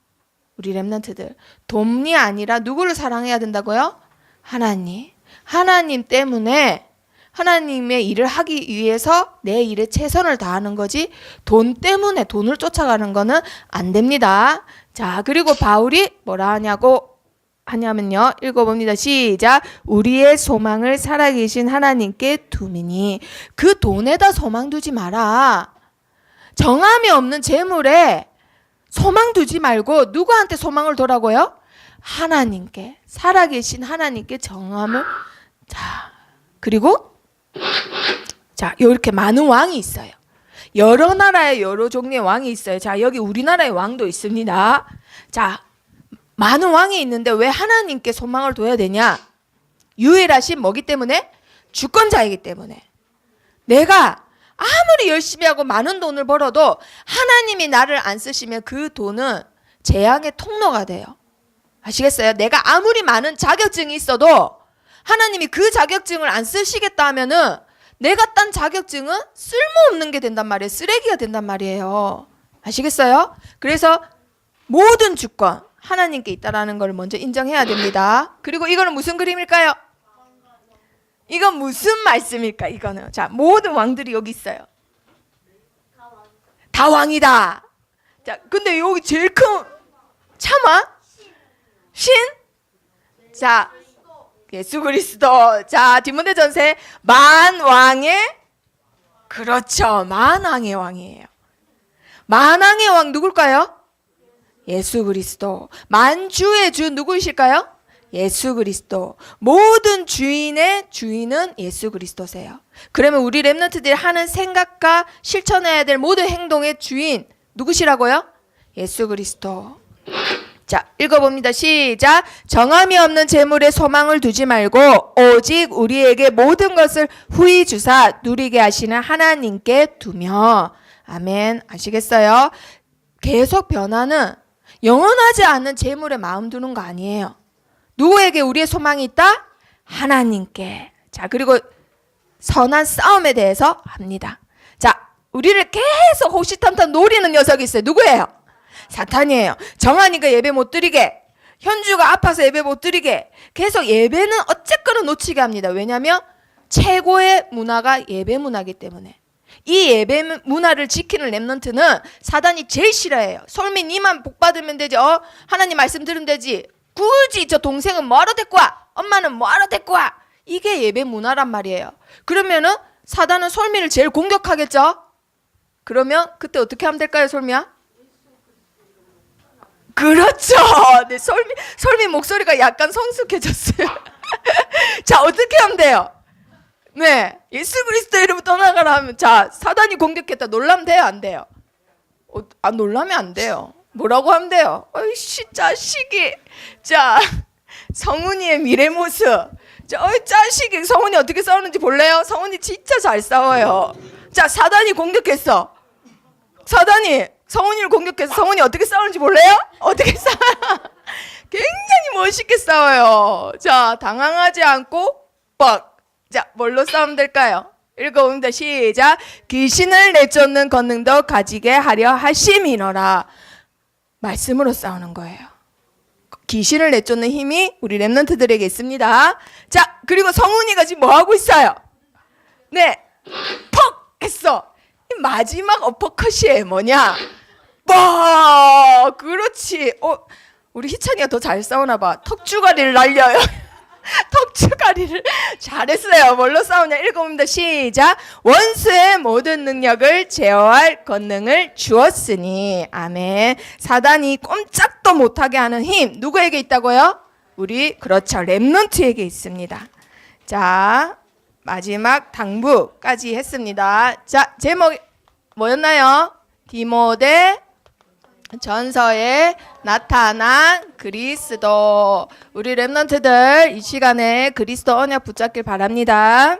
우리 렘넌트들. 돈이 아니라 누구를 사랑해야 된다고요? 하나님. 하나님 때문에 하나님의 일을 하기 위해서 내 일에 최선을 다하는 거지 돈 때문에 돈을 쫓아가는 거는 안 됩니다. 자, 그리고 바울이 뭐라 하냐면요. 읽어봅니다. 시작. 우리의 소망을 살아계신 하나님께 두미니. 그 돈에다 소망 두지 마라. 정함이 없는 재물에 소망 두지 말고 누구한테 소망을 두라고요? 하나님께. 살아계신 하나님께 정함을. 자, 그리고 자, 이렇게 많은 왕이 있어요. 여러 나라의 여러 종류의 왕이 있어요. 자, 여기 우리나라의 왕도 있습니다. 자, 많은 왕이 있는데 왜 하나님께 소망을 둬야 되냐? 유일하신 뭐기 때문에? 주권자이기 때문에. 내가 아무리 열심히 하고 많은 돈을 벌어도 하나님이 나를 안 쓰시면 그 돈은 재앙의 통로가 돼요. 아시겠어요? 내가 아무리 많은 자격증이 있어도 하나님이 그 자격증을 안 쓰시겠다 하면은 내가 딴 자격증은 쓸모없는 게 된단 말이에요. 쓰레기가 된단 말이에요. 아시겠어요? 그래서 모든 주권 하나님께 있다라는 걸 먼저 인정해야 됩니다. 그리고 이거는 무슨 그림일까요? 이건 무슨 말씀일까? 이거는 자, 모든 왕들이 여기 있어요. 다 왕이다. 자, 근데 여기 제일 큰 참아? 신? 자, 예수 그리스도. 자, 디모데전서 만왕의, 그렇죠, 만왕의 왕이에요. 만왕의 왕 누굴까요? 예수 그리스도. 만주의 주 누구이실까요? 예수 그리스도. 모든 주인의 주인은 예수 그리스도세요. 그러면 우리 렘넌트들이 하는 생각과 실천해야 될 모든 행동의 주인 누구시라고요? 예수 그리스도. 자, 읽어봅니다. 시작. 정함이 없는 재물에 소망을 두지 말고 오직 우리에게 모든 것을 후히 주사 누리게 하시는 하나님께 두며. 아멘. 아시겠어요? 계속 변화는 영원하지 않은 재물에 마음 두는 거 아니에요. 누구에게 우리의 소망이 있다? 하나님께. 자, 그리고 선한 싸움에 대해서 합니다. 자, 우리를 계속 호시탐탐 노리는 녀석이 있어요. 누구예요? 사탄이에요. 정한이가 예배 못 드리게, 현주가 아파서 예배 못 드리게, 계속 예배는 어쨌거나 놓치게 합니다. 왜냐하면 최고의 문화가 예배 문화이기 때문에. 이 예배 문화를 지키는 렘넌트는 사단이 제일 싫어해요. 솔미 니만 복 받으면 되지. 하나님 말씀 들으면 되지. 굳이 저 동생은 뭐하러 데리고 와? 엄마는 뭐하러 데리고 와? 이게 예배 문화란 말이에요. 그러면은 사단은 솔미를 제일 공격하겠죠? 그러면 그때 어떻게 하면 될까요, 솔미야? 그렇죠. 네, 솔미 목소리가 약간 성숙해졌어요. 자, 어떻게 하면 돼요? 네, 예수 그리스도 이름 떠나가라 하면, 자, 사단이 공격했다. 놀라면 돼요, 안 돼요? 놀라면 안 돼요. 뭐라고 하면 돼요? 어이씨, 자식이. 자, 성훈이의 미래 모습. 자, 자식이. 성훈이 어떻게 싸우는지 볼래요? 성훈이 진짜 잘 싸워요. 자, 사단이 공격했어. 사단이 성훈이를 공격해서 성훈이 어떻게 싸우는지 몰라요? 어떻게 싸워요? 굉장히 멋있게 싸워요. 자, 당황하지 않고 뻑. 자, 뭘로 싸우면 될까요? 읽어봅니다. 시작. 귀신을 내쫓는 권능도 가지게 하려 하심이노라. 말씀으로 싸우는 거예요. 귀신을 내쫓는 힘이 우리 렘넌트들에게 있습니다. 자, 그리고 성훈이가 지금 뭐 하고 있어요? 네, 퍽 했어. 이 마지막 어퍼컷이 뭐냐? 그렇지. 우리 희찬이가 더 잘 싸우나 봐. 턱주가리를 날려요. 턱주가리를 잘했어요. 뭘로 싸우냐? 읽어봅니다. 시작. 원수의 모든 능력을 제어할 권능을 주었으니. 아멘. 사단이 꼼짝도 못하게 하는 힘 누구에게 있다고요? 우리, 그렇죠, 렘넌트에게 있습니다. 자, 마지막 당부까지 했습니다. 자, 제목 뭐였나요? 디모데 전서에 나타난 그리스도. 우리 렘넌트들 이 시간에 그리스도 언약 붙잡길 바랍니다.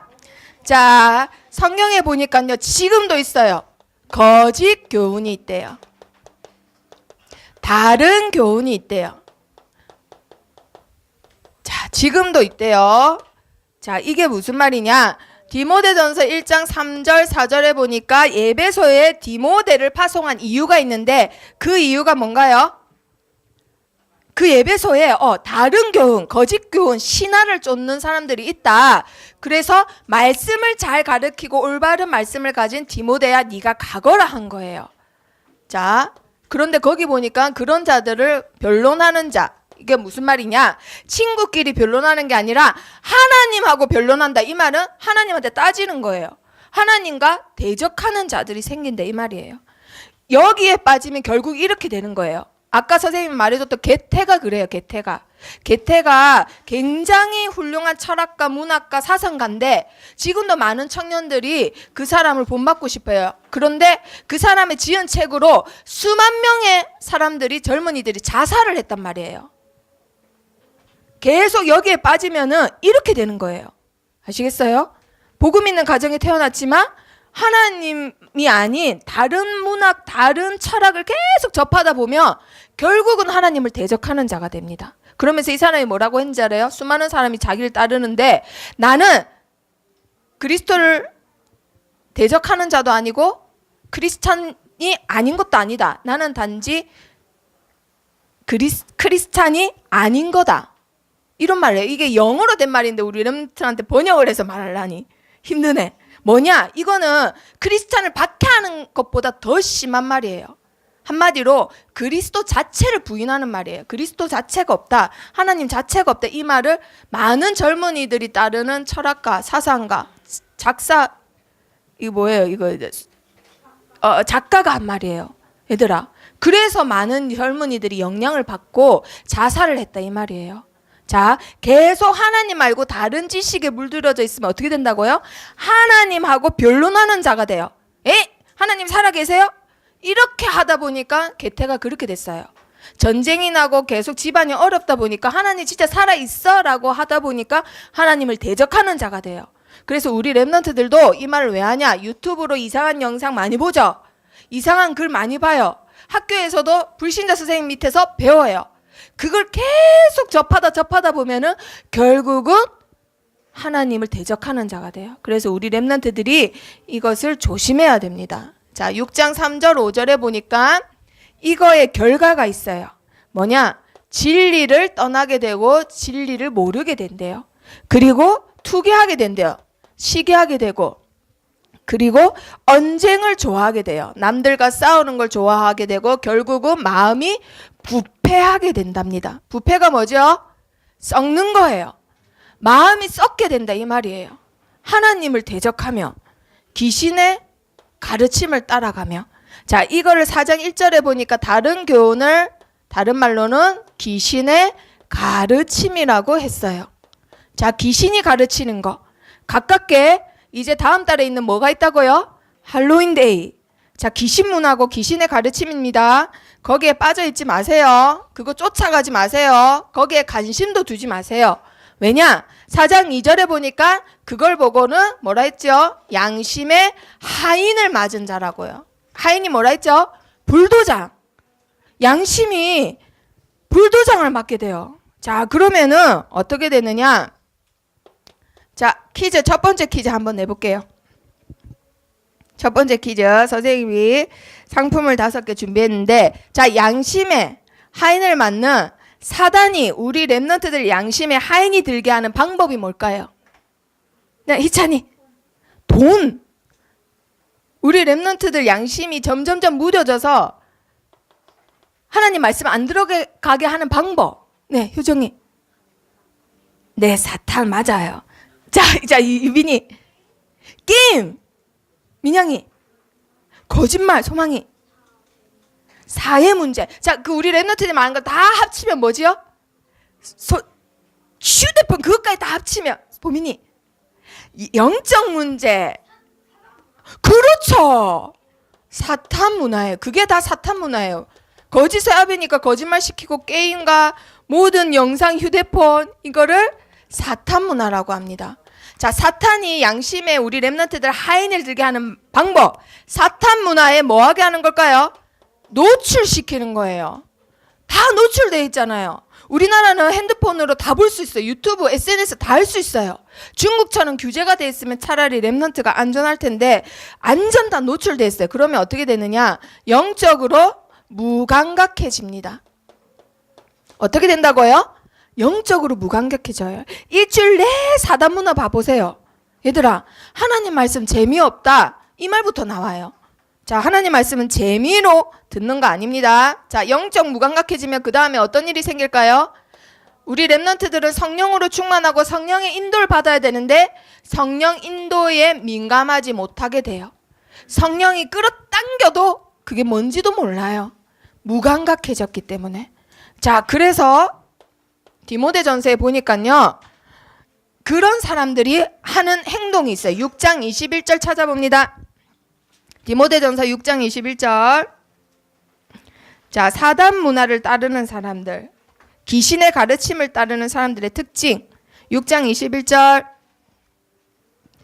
자, 성경에 보니까요, 지금도 있어요. 거짓 교훈이 있대요. 다른 교훈이 있대요. 자, 지금도 있대요. 자, 이게 무슨 말이냐? 디모데전서 1장 3절 4절에 보니까 예배소에 디모데를 파송한 이유가 있는데 그 이유가 뭔가요? 그 예배소에 다른 교훈, 거짓 교훈, 신화를 쫓는 사람들이 있다. 그래서 말씀을 잘 가르치고 올바른 말씀을 가진 디모데야 네가 가거라 한 거예요. 자, 그런데 거기 보니까 그런 자들을 변론하는 자, 이게 무슨 말이냐? 친구끼리 변론하는 게 아니라 하나님하고 변론한다. 이 말은 하나님한테 따지는 거예요. 하나님과 대적하는 자들이 생긴다 이 말이에요. 여기에 빠지면 결국 이렇게 되는 거예요. 아까 선생님이 말해줬던 게테가 그래요. 게테가 굉장히 훌륭한 철학가, 문학가, 사상가인데 지금도 많은 청년들이 그 사람을 본받고 싶어요. 그런데 그 사람의 지은 책으로 수만 명의 사람들이, 젊은이들이 자살을 했단 말이에요. 계속 여기에 빠지면은 이렇게 되는 거예요. 아시겠어요? 복음 있는 가정에 태어났지만 하나님이 아닌 다른 문학, 다른 철학을 계속 접하다 보면 결국은 하나님을 대적하는 자가 됩니다. 그러면서 이 사람이 뭐라고 했는지 알아요? 수많은 사람이 자기를 따르는데 나는 그리스도를 대적하는 자도 아니고 크리스찬이 아닌 것도 아니다. 나는 단지 크리스찬이 아닌 거다. 이런 말이에요. 이게 영어로 된 말인데 우리 렘넌트한테 번역을 해서 말하려니 힘드네. 뭐냐? 이거는 크리스찬을 박해하는 것보다 더 심한 말이에요. 한마디로 그리스도 자체를 부인하는 말이에요. 그리스도 자체가 없다. 하나님 자체가 없다. 이 말을 많은 젊은이들이 따르는 철학가, 사상가, 작사, 이거 뭐예요? 이거 작가가 한 말이에요. 얘들아. 그래서 많은 젊은이들이 영향을 받고 자살을 했다 이 말이에요. 자, 계속 하나님 말고 다른 지식에 물들여져 있으면 어떻게 된다고요? 하나님하고 변론하는 자가 돼요. 하나님 살아계세요? 이렇게 하다 보니까 게테가 그렇게 됐어요. 전쟁이 나고 계속 집안이 어렵다 보니까 하나님 진짜 살아있어? 라고 하다 보니까 하나님을 대적하는 자가 돼요. 그래서 우리 렘넌트들도 이 말을 왜 하냐? 유튜브로 이상한 영상 많이 보죠? 이상한 글 많이 봐요. 학교에서도 불신자 선생님 밑에서 배워요. 그걸 계속 접하다 보면은 결국은 하나님을 대적하는 자가 돼요. 그래서 우리 렘넌트들이 이것을 조심해야 됩니다. 자, 6장 3절 5절에 보니까 이거의 결과가 있어요. 뭐냐? 진리를 떠나게 되고 진리를 모르게 된대요. 그리고 투기하게 된대요. 시기하게 되고, 그리고 언쟁을 좋아하게 돼요. 남들과 싸우는 걸 좋아하게 되고 결국은 마음이 부패하게 된답니다. 부패가 뭐죠? 썩는 거예요. 마음이 썩게 된다 이 말이에요. 하나님을 대적하며 귀신의 가르침을 따라가며. 자, 이거를 4장 1절에 보니까 다른 교훈을 다른 말로는 귀신의 가르침이라고 했어요. 자, 귀신이 가르치는 거. 가깝게 이제 다음 달에 있는 뭐가 있다고요? 할로윈데이. 자, 귀신문하고 귀신의 가르침입니다. 거기에 빠져 있지 마세요. 그거 쫓아가지 마세요. 거기에 관심도 두지 마세요. 왜냐? 4장 2절에 보니까 그걸 보고는 뭐라 했죠? 양심의 하인을 맞은 자라고요. 하인이 뭐라 했죠? 불도장. 양심이 불도장을 맞게 돼요. 자, 그러면은 어떻게 되느냐? 자, 퀴즈, 첫 번째 퀴즈 한번 내볼게요. 첫 번째 퀴즈, 선생님이 상품을 5개 준비했는데, 자, 양심의 하인을 맞는 사단이 우리 렘넌트들 양심의 하인이 들게 하는 방법이 뭘까요? 네, 희찬이. 돈. 우리 렘넌트들 양심이 점점점 무뎌져서 하나님 말씀 안 들어가게 하는 방법. 네, 효정이. 네, 사탄 맞아요. 자, 유빈이. 게임. 민영이. 거짓말, 소망이. 사회 문제. 자, 그 우리 렘넌트들이 말하는 거 다 합치면 뭐지요? 휴대폰 그것까지 다 합치면 보민이. 영적 문제. 그렇죠. 사탄 문화예요. 그게 다 사탄 문화예요. 거짓의 아비니까 거짓말 시키고 게임과 모든 영상, 휴대폰 이거를 사탄 문화라고 합니다. 자, 사탄이 양심에 우리 렘넌트들 하인을 들게 하는 방법. 사탄 문화에 뭐 하게 하는 걸까요? 노출시키는 거예요. 다 노출되어 있잖아요. 우리나라는 핸드폰으로 다 볼 수 있어요. 유튜브, SNS 다 할 수 있어요. 중국처럼 규제가 돼 있으면 차라리 렘넌트가 안전할 텐데 완전 다 노출돼 있어요. 그러면 어떻게 되느냐? 영적으로 무감각해집니다. 어떻게 된다고요? 영적으로 무감각해져요. 일주일 내에 사단 문화 봐보세요. 얘들아, 하나님 말씀 재미없다. 이 말부터 나와요. 자, 하나님 말씀은 재미로 듣는 거 아닙니다. 자, 영적 무감각해지면 그 다음에 어떤 일이 생길까요? 우리 랩런트들은 성령으로 충만하고 성령의 인도를 받아야 되는데 성령 인도에 민감하지 못하게 돼요. 성령이 끌어당겨도 그게 뭔지도 몰라요. 무감각해졌기 때문에. 자, 그래서 디모데전서에 보니까요, 그런 사람들이 하는 행동이 있어요. 6장 21절 찾아봅니다. 디모데전서 6장 21절. 자, 사단 문화를 따르는 사람들, 귀신의 가르침을 따르는 사람들의 특징. 6장 21절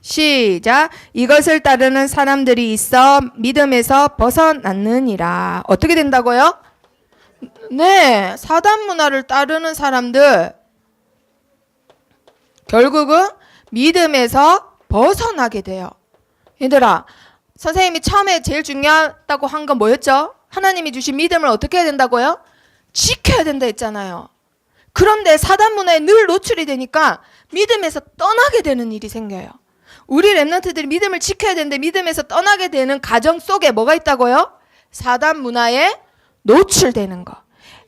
시작. 이것을 따르는 사람들이 있어 믿음에서 벗어났느니라. 어떻게 된다고요? 네, 사단 문화를 따르는 사람들 결국은 믿음에서 벗어나게 돼요. 얘들아, 선생님이 처음에 제일 중요하다고 한 건 뭐였죠? 하나님이 주신 믿음을 어떻게 해야 된다고요? 지켜야 된다 했잖아요. 그런데 사단 문화에 늘 노출이 되니까 믿음에서 떠나게 되는 일이 생겨요. 우리 랩런트들이 믿음을 지켜야 되는데 믿음에서 떠나게 되는 가정 속에 뭐가 있다고요? 사단 문화에 노출되는 거.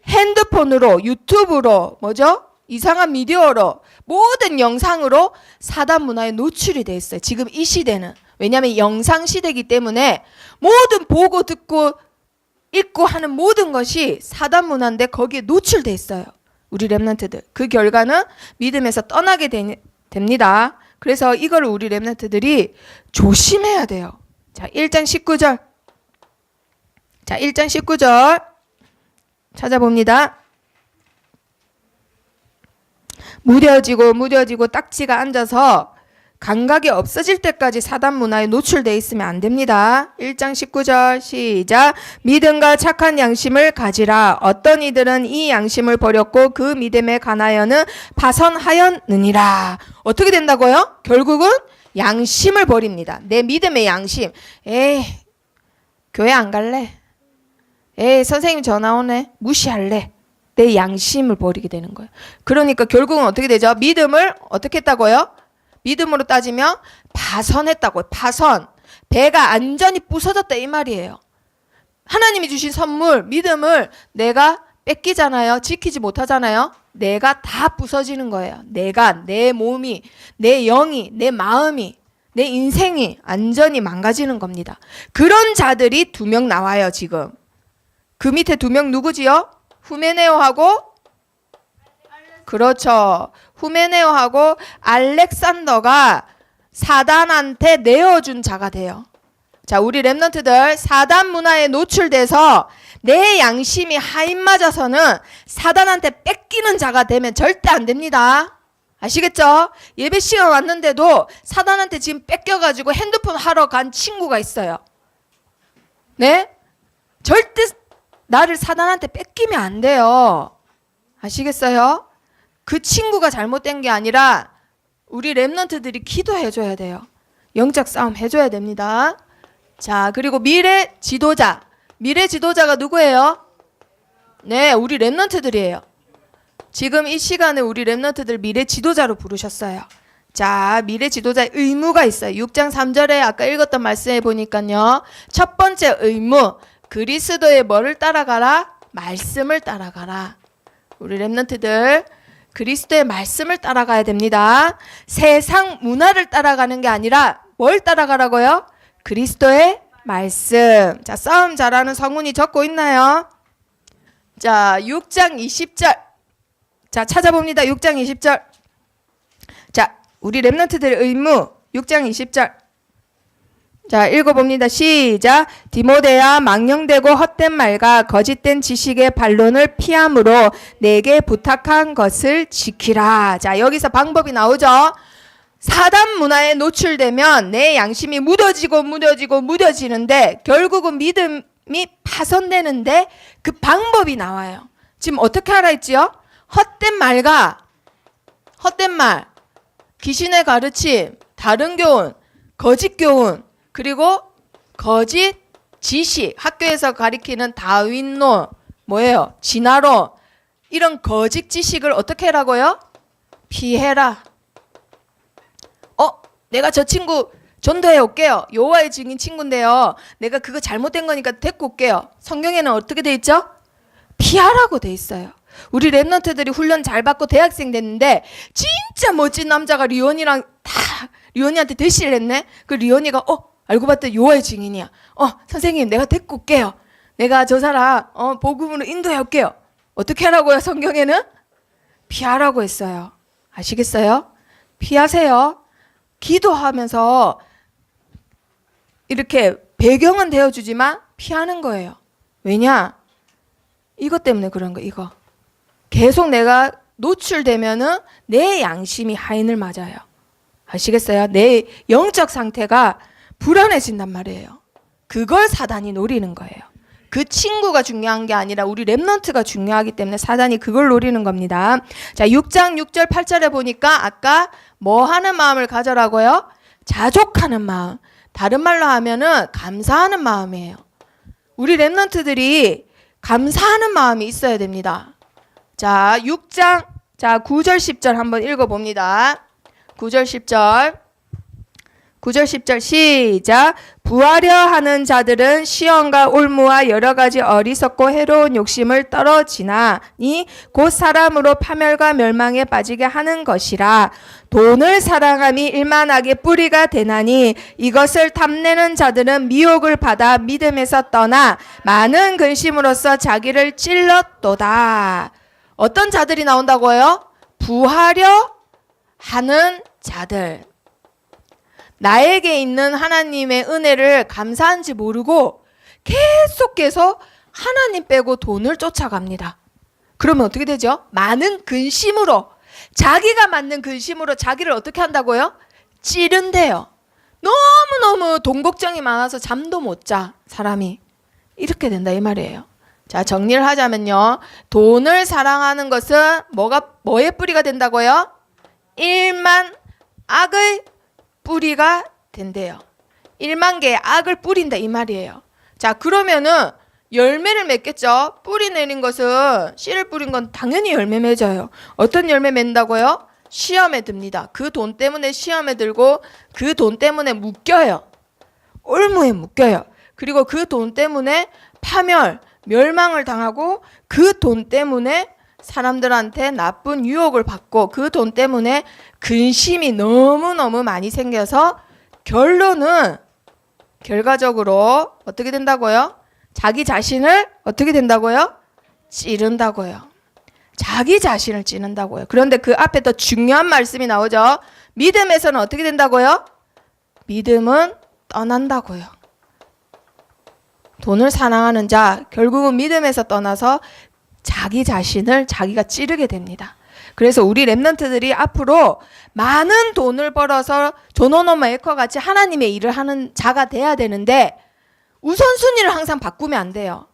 핸드폰으로, 유튜브로, 뭐죠? 이상한 미디어로, 모든 영상으로 사단 문화에 노출이 돼 있어요. 지금 이 시대는. 왜냐하면 영상 시대이기 때문에 모든 보고 듣고 읽고 하는 모든 것이 사단 문화인데 거기에 노출돼 있어요. 우리 랩런트들. 그 결과는 믿음에서 떠나게 됩니다. 그래서 이걸 우리 랩런트들이 조심해야 돼요. 자, 1장 19절. 자, 1장 19절 찾아봅니다. 무뎌지고 딱지가 앉아서 감각이 없어질 때까지 사단 문화에 노출되어 있으면 안 됩니다. 1장 19절 시작. 믿음과 착한 양심을 가지라. 어떤 이들은 이 양심을 버렸고 그 믿음에 관하여는 파선하였느니라. 어떻게 된다고요? 결국은 양심을 버립니다. 내 믿음의 양심. 에이, 교회 안 갈래. 에이, 선생님 전화 오네. 무시할래. 내 양심을 버리게 되는 거예요. 그러니까 결국은 어떻게 되죠? 믿음을 어떻게 했다고요? 믿음으로 따지면 파선했다고요. 파선. 배가 완전히 부서졌다 이 말이에요. 하나님이 주신 선물, 믿음을 내가 뺏기잖아요. 지키지 못하잖아요. 내가 다 부서지는 거예요. 내가, 내 몸이, 내 영이, 내 마음이, 내 인생이 완전히 망가지는 겁니다. 그런 자들이 2명 나와요, 지금. 그 밑에 2명 누구지요? 후메네오하고, 그렇죠. 후메네오하고 알렉산더가 사단한테 내어준 자가 돼요. 자, 우리 랩런트들 사단 문화에 노출돼서 내 양심이 하인 맞아서는 사단한테 뺏기는 자가 되면 절대 안 됩니다. 아시겠죠? 예배 시간 왔는데도 사단한테 지금 뺏겨가지고 핸드폰 하러 간 친구가 있어요. 네? 절대 나를 사단한테 뺏기면 안 돼요. 아시겠어요? 그 친구가 잘못된 게 아니라 우리 랩런트들이 기도해줘야 돼요. 영적 싸움 해줘야 됩니다. 자, 그리고 미래 지도자. 미래 지도자가 누구예요? 네, 우리 랩런트들이에요. 지금 이 시간에 우리 랩런트들 미래 지도자로 부르셨어요. 자, 미래 지도자의 의무가 있어요. 6장 3절에 아까 읽었던 말씀에 보니까요. 첫 번째 의무. 그리스도의 뭐를 따라가라? 말씀을 따라가라. 우리 랩런트들 그리스도의 말씀을 따라가야 됩니다. 세상 문화를 따라가는 게 아니라 뭘 따라가라고요? 그리스도의 말씀. 자, 싸움 잘하는 성훈이 적고 있나요? 자, 6장 20절. 자, 찾아봅니다. 6장 20절. 자, 우리 랩런트들의 의무 6장 20절. 자, 읽어봅니다. 시작. 디모데야, 망령되고 헛된 말과 거짓된 지식의 반론을 피함으로 내게 부탁한 것을 지키라. 자, 여기서 방법이 나오죠. 사단 문화에 노출되면 내 양심이 무뎌지는데 결국은 믿음이 파손되는데 그 방법이 나와요. 지금 어떻게 하라 했지요? 헛된 말과 헛된 말, 귀신의 가르침, 다른 교훈, 거짓 교훈, 그리고 거짓 지식, 학교에서 가리키는 다윈론, 뭐예요? 진화론, 이런 거짓 지식을 어떻게 하라고요? 피해라. 내가 저 친구 전도해 올게요. 여호와의 증인 친구인데요. 내가 그거 잘못된 거니까 데리고 올게요. 성경에는 어떻게 돼 있죠? 피하라고 돼 있어요. 우리 랩런트들이 훈련 잘 받고 대학생 됐는데 진짜 멋진 남자가 리온이랑 다 리온이한테 대시를 했네. 그 리온이가 알고 봤더니 여호와의 증인이야. 선생님 내가 데리고 올게요. 내가 저 사람 복음으로 인도해 올게요. 어떻게 하라고요? 성경에는 피하라고 했어요. 아시겠어요? 피하세요. 기도하면서 이렇게 배경은 되어주지만 피하는 거예요. 왜냐? 이것 때문에 그런 거. 이거 계속 내가 노출되면은 내 양심이 하인을 맞아요. 아시겠어요? 내 영적 상태가 불안해진단 말이에요. 그걸 사단이 노리는 거예요. 그 친구가 중요한 게 아니라 우리 랩넌트가 중요하기 때문에 사단이 그걸 노리는 겁니다. 자, 6장 6절 8절에 보니까 아까 뭐 하는 마음을 가져라고요? 자족하는 마음. 다른 말로 하면은 감사하는 마음이에요. 우리 랩넌트들이 감사하는 마음이 있어야 됩니다. 자, 6장 9절 10절 한번 읽어봅니다. 9절 10절 시작. 부하려 하는 자들은 시험과 올무와 여러 가지 어리석고 해로운 욕심을 떨어지나니 곧 사람으로 파멸과 멸망에 빠지게 하는 것이라. 돈을 사랑함이 일만하게 뿌리가 되나니 이것을 탐내는 자들은 미혹을 받아 믿음에서 떠나 많은 근심으로써 자기를 찔렀도다. 어떤 자들이 나온다고요? 부하려 하는 자들. 나에게 있는 하나님의 은혜를 감사한지 모르고 계속해서 하나님 빼고 돈을 쫓아갑니다. 그러면 어떻게 되죠? 많은 근심으로, 자기가 만든 근심으로 자기를 어떻게 한다고요? 찌른대요. 너무너무 돈 걱정이 많아서 잠도 못 자, 사람이. 이렇게 된다 이 말이에요. 자, 정리를 하자면요. 돈을 사랑하는 것은 뭐의 뿌리가 된다고요? 일만 악의 뿌리가 된대요. 1만 개의 악을 뿌린다 이 말이에요. 자, 그러면은 열매를 맺겠죠. 뿌리 내린 것은, 씨를 뿌린 건 당연히 열매 맺어요. 어떤 열매 맺는다고요? 시험에 듭니다. 그 돈 때문에 시험에 들고 그 돈 때문에 묶여요. 올무에 묶여요. 그리고 그 돈 때문에 파멸, 멸망을 당하고 그 돈 때문에 사람들한테 나쁜 유혹을 받고 그 돈 때문에 근심이 너무너무 많이 생겨서 결론은 결과적으로 어떻게 된다고요? 자기 자신을 어떻게 된다고요? 찌른다고요. 자기 자신을 찌른다고요. 그런데 그 앞에 더 중요한 말씀이 나오죠. 믿음에서는 어떻게 된다고요? 믿음은 떠난다고요. 돈을 사랑하는 자, 결국은 믿음에서 떠나서 자기 자신을 자기가 찌르게 됩니다. 그래서 우리 랩런트들이 앞으로 많은 돈을 벌어서 존 메이커 같이 하나님의 일을 하는 자가 돼야 되는데 우선순위를 항상 바꾸면 안 돼요.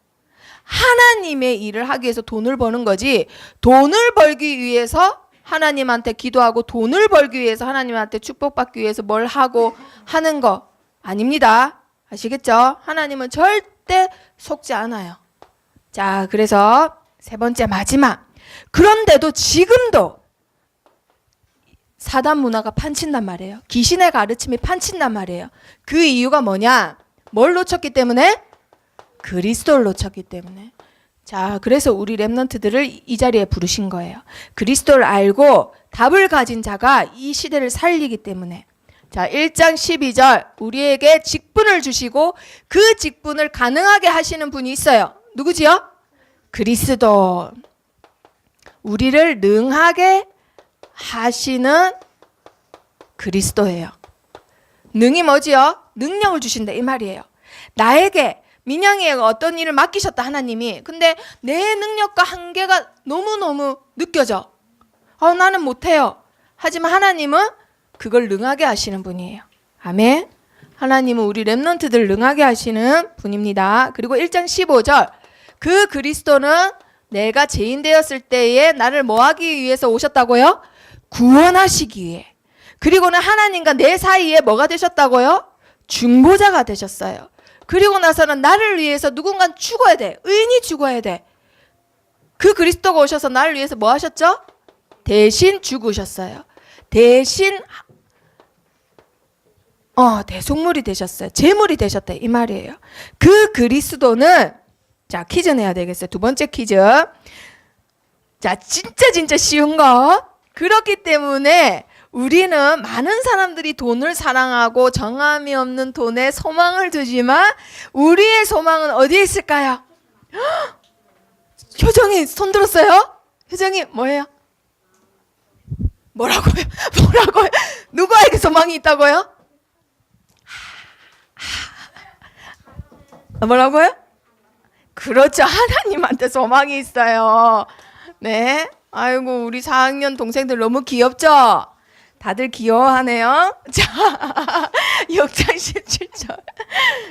하나님의 일을 하기 위해서 돈을 버는 거지, 돈을 벌기 위해서 하나님한테 기도하고 돈을 벌기 위해서 하나님한테 축복받기 위해서 뭘 하고 하는 거 아닙니다. 아시겠죠? 하나님은 절대 속지 않아요. 자, 그래서 세 번째 마지막. 그런데도 지금도 사단 문화가 판친단 말이에요. 귀신의 가르침이 판친단 말이에요. 그 이유가 뭐냐? 뭘 놓쳤기 때문에? 그리스도를 놓쳤기 때문에. 자, 그래서 우리 랩런트들을 이 자리에 부르신 거예요. 그리스도를 알고 답을 가진 자가 이 시대를 살리기 때문에. 자, 1장 12절 우리에게 직분을 주시고 그 직분을 가능하게 하시는 분이 있어요. 누구지요? 그리스도. 우리를 능하게 하시는 그리스도예요. 능이 뭐지요? 능력을 주신다 이 말이에요. 나에게 민영이가 어떤 일을 맡기셨다 하나님이. 근데 내 능력과 한계가 너무너무 느껴져. 나는 못해요. 하지만 하나님은 그걸 능하게 하시는 분이에요. 아멘. 하나님은 우리 랩런트들 능하게 하시는 분입니다. 그리고 1장 15절 그 그리스도는 내가 죄인 되었을 때에 나를 뭐 하기 위해서 오셨다고요? 구원하시기 위해. 그리고는 하나님과 내 사이에 뭐가 되셨다고요? 중보자가 되셨어요. 그리고 나서는 나를 위해서 누군가 죽어야 돼. 의인이 죽어야 돼. 그 그리스도가 오셔서 나를 위해서 뭐 하셨죠? 대신 죽으셨어요. 대신 대속물이 되셨어요. 제물이 되셨다 이 말이에요. 그 그리스도는 자, 퀴즈 내야 되겠어요. 두 번째 퀴즈. 자, 진짜 쉬운 거. 그렇기 때문에 우리는 많은 사람들이 돈을 사랑하고 정함이 없는 돈에 소망을 두지만 우리의 소망은 어디에 있을까요? 효정이 손 들었어요? 효정이 뭐예요? 뭐라고요? 누구에게 소망이 있다고요? 뭐라고요? 그렇죠. 하나님한테 소망이 있어요. 네. 아이고, 우리 4학년 동생들 너무 귀엽죠? 다들 귀여워하네요. 자, 6장 17절.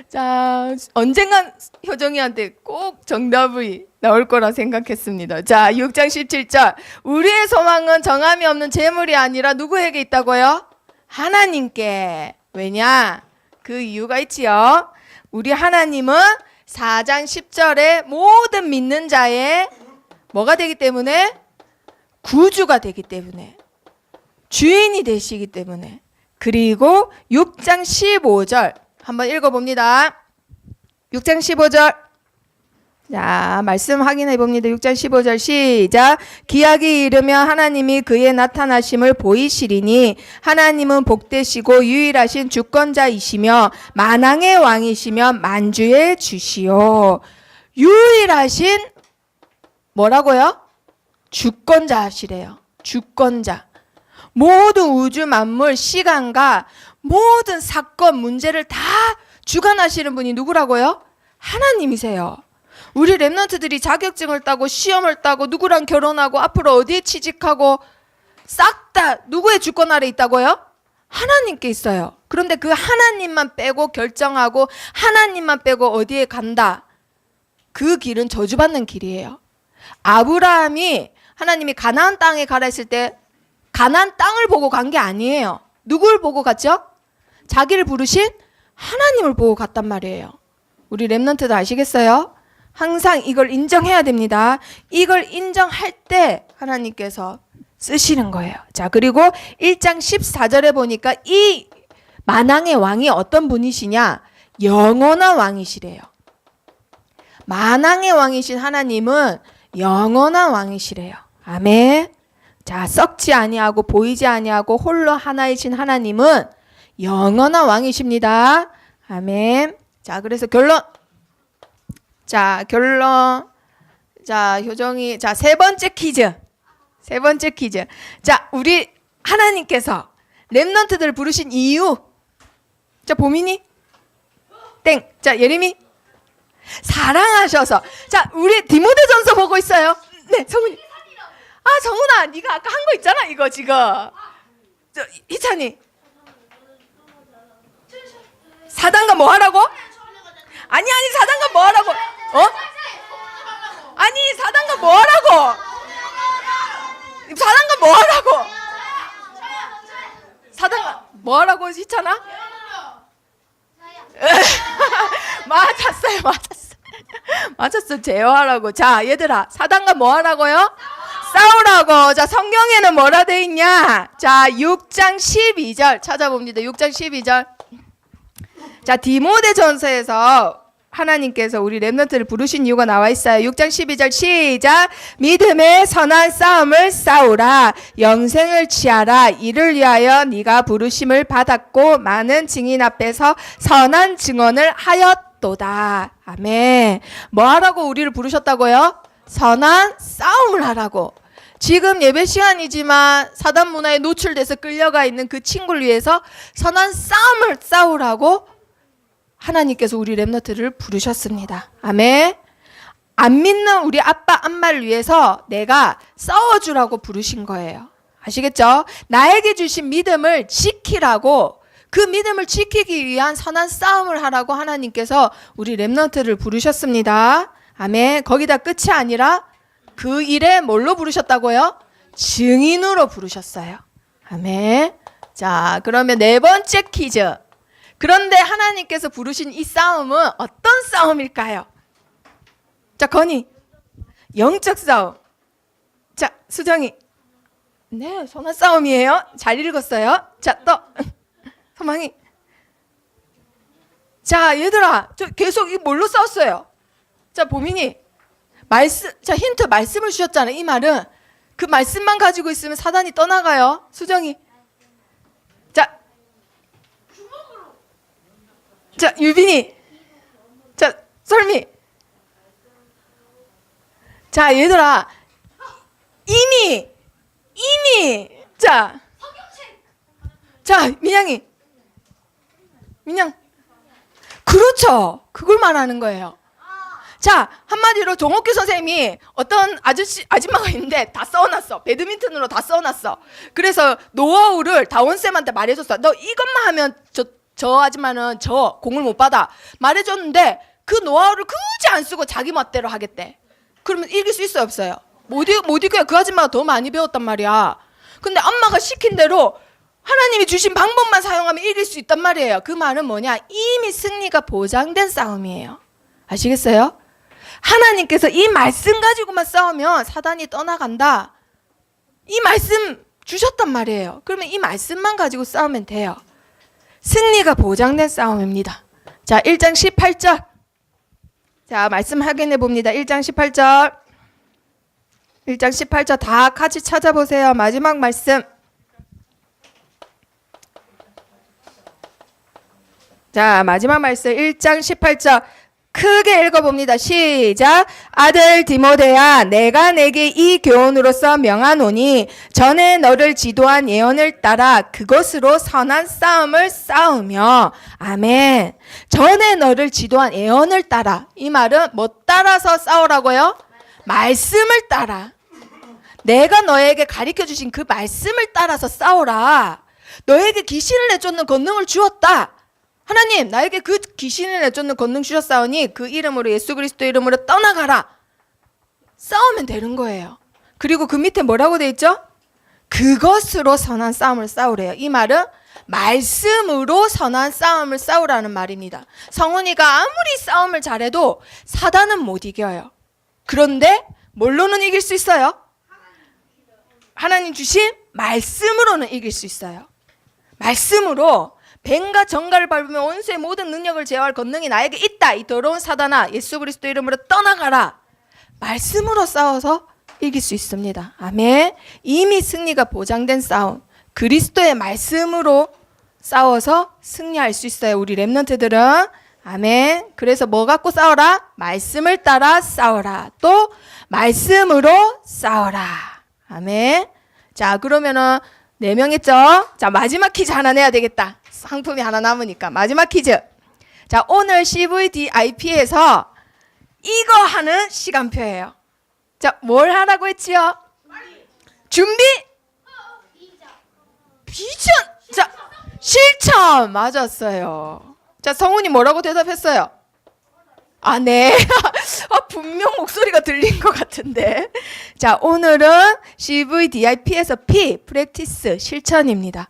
자, 언젠간 효정이한테 꼭 정답이 나올 거라 생각했습니다. 자, 6장 17절. 우리의 소망은 정함이 없는 재물이 아니라 누구에게 있다고요? 하나님께. 왜냐? 그 이유가 있지요. 우리 하나님은 4장 10절에 모든 믿는 자의 뭐가 되기 때문에? 구주가 되기 때문에. 주인이 되시기 때문에. 그리고 6장 15절 한번 읽어봅니다. 6장 15절. 자, 말씀 확인해 봅니다. 6장 15절 시작. 기약이 이르면 하나님이 그의 나타나심을 보이시리니 하나님은 복되시고 유일하신 주권자이시며 만왕의 왕이시며 만주의 주시오. 유일하신 뭐라고요? 주권자시래요. 주권자. 모든 우주 만물 시간과 모든 사건 문제를 다 주관하시는 분이 누구라고요? 하나님이세요. 우리 랩런트들이 자격증을 따고 시험을 따고 누구랑 결혼하고 앞으로 어디에 취직하고 싹 다 누구의 주권 아래 있다고요? 하나님께 있어요. 그런데 그 하나님만 빼고 결정하고 하나님만 빼고 어디에 간다. 그 길은 저주받는 길이에요. 아브라함이 하나님이 가나안 땅에 가라 했을 때 가나안 땅을 보고 간 게 아니에요. 누굴 보고 갔죠? 자기를 부르신 하나님을 보고 갔단 말이에요. 우리 랩런트도 아시겠어요? 항상 이걸 인정해야 됩니다. 이걸 인정할 때 하나님께서 쓰시는 거예요. 자, 그리고 1장 14절에 보니까 이 만왕의 왕이 어떤 분이시냐? 영원한 왕이시래요. 만왕의 왕이신 하나님은 영원한 왕이시래요. 아멘. 자, 썩지 아니하고 보이지 아니하고 홀로 하나이신 하나님은 영원한 왕이십니다. 아멘. 자, 그래서 결론. 자, 효정이. 자, 세 번째 퀴즈. 자, 우리 하나님께서 렘넌트들을 부르신 이유. 자, 보민이? 땡. 자, 예림이? 사랑하셔서. 자, 우리 디모데전서 보고 있어요. 네, 성훈이. 아, 정훈아, 네가 아까 한 거 있잖아, 이거 지금. 희찬이. 사단과 뭐 하라고? 아니, 사단과 뭐 하라고? 아니, 사단과 뭐 하라고? 사단과 뭐 하라고? 사단과 뭐 하라고, 희찬아? 맞았어. 제어하라고. 자, 얘들아, 사단과 뭐 하라고요? 싸우라고. 자, 성경에는 뭐라 돼 있냐? 자, 6장 12절 찾아봅니다. 6장 12절. 자, 디모데전서에서 하나님께서 우리 렘넌트를 부르신 이유가 나와 있어요. 6장 12절 시작. 믿음의 선한 싸움을 싸우라. 영생을 취하라. 이를 위하여 네가 부르심을 받았고 많은 증인 앞에서 선한 증언을 하였도다. 아멘. 뭐 하라고 우리를 부르셨다고요? 선한 싸움을 하라고. 지금 예배 시간이지만 사단 문화에 노출돼서 끌려가 있는 그 친구를 위해서 선한 싸움을 싸우라고 하나님께서 우리 렘너트를 부르셨습니다. 아멘. 안 믿는 우리 아빠 엄마를 위해서 내가 싸워주라고 부르신 거예요. 아시겠죠? 나에게 주신 믿음을 지키라고, 그 믿음을 지키기 위한 선한 싸움을 하라고 하나님께서 우리 렘너트를 부르셨습니다. 아멘. 거기다 끝이 아니라 그 일에 뭘로 부르셨다고요? 증인으로 부르셨어요. 아멘. 자, 그러면 네 번째 퀴즈. 그런데 하나님께서 부르신 이 싸움은 어떤 싸움일까요? 자, 건희. 영적 싸움. 자, 수정이. 네, 선한 싸움이에요. 잘 읽었어요. 자, 또 소망이. 자, 얘들아, 저 계속 이 뭘로 싸웠어요? 자, 보민이. 말씀, 자, 힌트 말씀을 주셨잖아. 이 말은 그 말씀만 가지고 있으면 사단이 떠나가요. 수정이. 자, 자, 유빈이. 자, 설미. 자, 얘들아, 이미. 자, 민양이. 민양. 그렇죠. 그걸 말하는 거예요. 자, 한마디로 정옥규 선생님이 어떤 아줌마가 있는데 다 써놨어. 배드민턴으로 다 써놨어. 그래서 노하우를 다원쌤한테 말해줬어. 너 이것만 하면 저 아줌마는 저 공을 못 받아. 말해줬는데 그 노하우를 굳이 안 쓰고 자기 멋대로 하겠대. 그러면 이길 수 있어요, 없어요? 못 이겨요. 그 아줌마가 더 많이 배웠단 말이야. 근데 엄마가 시킨 대로 하나님이 주신 방법만 사용하면 이길 수 있단 말이에요. 그 말은 뭐냐? 이미 승리가 보장된 싸움이에요. 아시겠어요? 하나님께서 이 말씀 가지고만 싸우면 사단이 떠나간다. 이 말씀 주셨단 말이에요. 그러면 이 말씀만 가지고 싸우면 돼요. 승리가 보장된 싸움입니다. 자, 1장 18절. 자, 말씀 확인해 봅니다. 1장 18절. 1장 18절 다 같이 찾아보세요. 마지막 말씀. 자, 마지막 말씀 1장 18절 크게 읽어봅니다. 시작. 아들 디모데야, 내가 내게 이 교훈으로서 명하노니 전에 너를 지도한 예언을 따라 그것으로 선한 싸움을 싸우며. 아멘. 전에 너를 지도한 예언을 따라. 이 말은 뭐 따라서 싸우라고요? 말씀을 따라. 내가 너에게 가르쳐 주신 그 말씀을 따라서 싸우라. 너에게 귀신을 내쫓는 권능을 주었다. 하나님, 나에게 그 귀신을 내쫓는 권능 주셨사오니 그 이름으로, 예수 그리스도 이름으로 떠나가라. 싸우면 되는 거예요. 그리고 그 밑에 뭐라고 돼 있죠? 그것으로 선한 싸움을 싸우래요. 이 말은 말씀으로 선한 싸움을 싸우라는 말입니다. 성훈이가 아무리 싸움을 잘해도 사단은 못 이겨요. 그런데 뭘로는 이길 수 있어요? 하나님 주신 말씀으로는 이길 수 있어요. 말씀으로 뱀과 정갈을 밟으면 원수의 모든 능력을 제어할 권능이 나에게 있다. 이 더러운 사단아, 예수 그리스도 이름으로 떠나가라. 말씀으로 싸워서 이길 수 있습니다. 아멘. 이미 승리가 보장된 싸움. 그리스도의 말씀으로 싸워서 승리할 수 있어요. 우리 렘넌트들은. 아멘. 그래서 뭐 갖고 싸워라? 말씀을 따라 싸워라. 또 말씀으로 싸워라. 아멘. 자, 그러면은 4명 했죠? 자, 마지막 퀴즈 하나 내야 되겠다. 상품이 하나 남으니까. 마지막 퀴즈. 자, 오늘 CVDIP에서 이거 하는 시간표예요. 자, 뭘 하라고 했지요? 준비? 비전! 자, 실천! 맞았어요. 자, 성훈이 뭐라고 대답했어요? 아, 네. 분명 목소리가 들린 것 같은데. 자, 오늘은 CVDIP에서 P, 프랙티스, 실천입니다.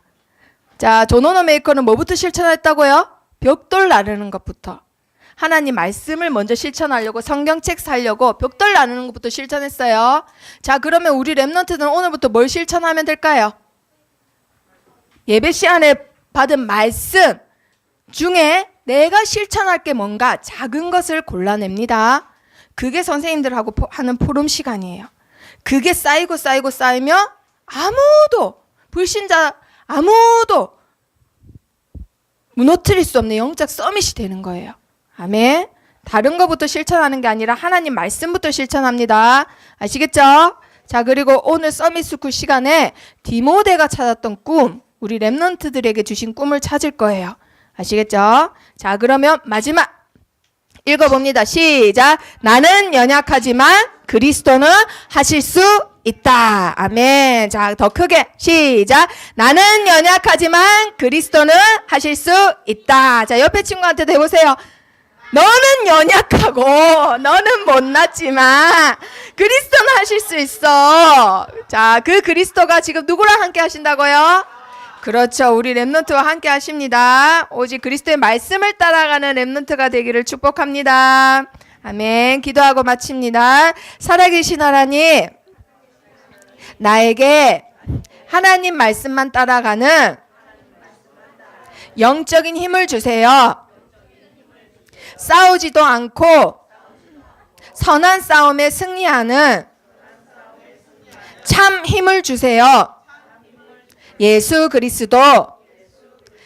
자, 존 오너 메이커는 뭐부터 실천했다고요? 벽돌 나르는 것부터. 하나님 말씀을 먼저 실천하려고 성경책 사려고 벽돌 나르는 것부터 실천했어요. 자, 그러면 우리 렘넌트들은 오늘부터 뭘 실천하면 될까요? 예배 시간에 받은 말씀 중에 내가 실천할 게 뭔가 작은 것을 골라냅니다. 그게 선생님들하고 하는 포럼 시간이에요. 그게 쌓이면 아무도, 불신자 아무도 무너뜨릴 수 없는 영적 서밋이 되는 거예요. 아멘. 다른 것부터 실천하는 게 아니라 하나님 말씀부터 실천합니다. 아시겠죠? 자, 그리고 오늘 서밋 스쿨 시간에 디모데가 찾았던 꿈, 우리 렘넌트들에게 주신 꿈을 찾을 거예요. 아시겠죠? 자, 그러면 마지막 읽어봅니다. 시작. 나는 연약하지만 그리스도는 하실 수 있다. 아멘. 자, 더 크게 시작. 나는 연약하지만 그리스도는 하실 수 있다. 자, 옆에 친구한테도 해보세요. 너는 연약하고 너는 못났지만 그리스도는 하실 수 있어. 자, 그 그리스도가 지금 누구랑 함께 하신다고요? 그렇죠. 우리 렘넌트와 함께 하십니다. 오직 그리스도의 말씀을 따라가는 렘넌트가 되기를 축복합니다. 아멘. 기도하고 마칩니다. 살아계신 하나님, 나에게 하나님 말씀만 따라가는 영적인 힘을 주세요. 싸우지도 않고 선한 싸움에 승리하는 참 힘을 주세요. 예수 그리스도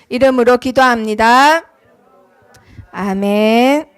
이름으로 기도합니다. 아멘.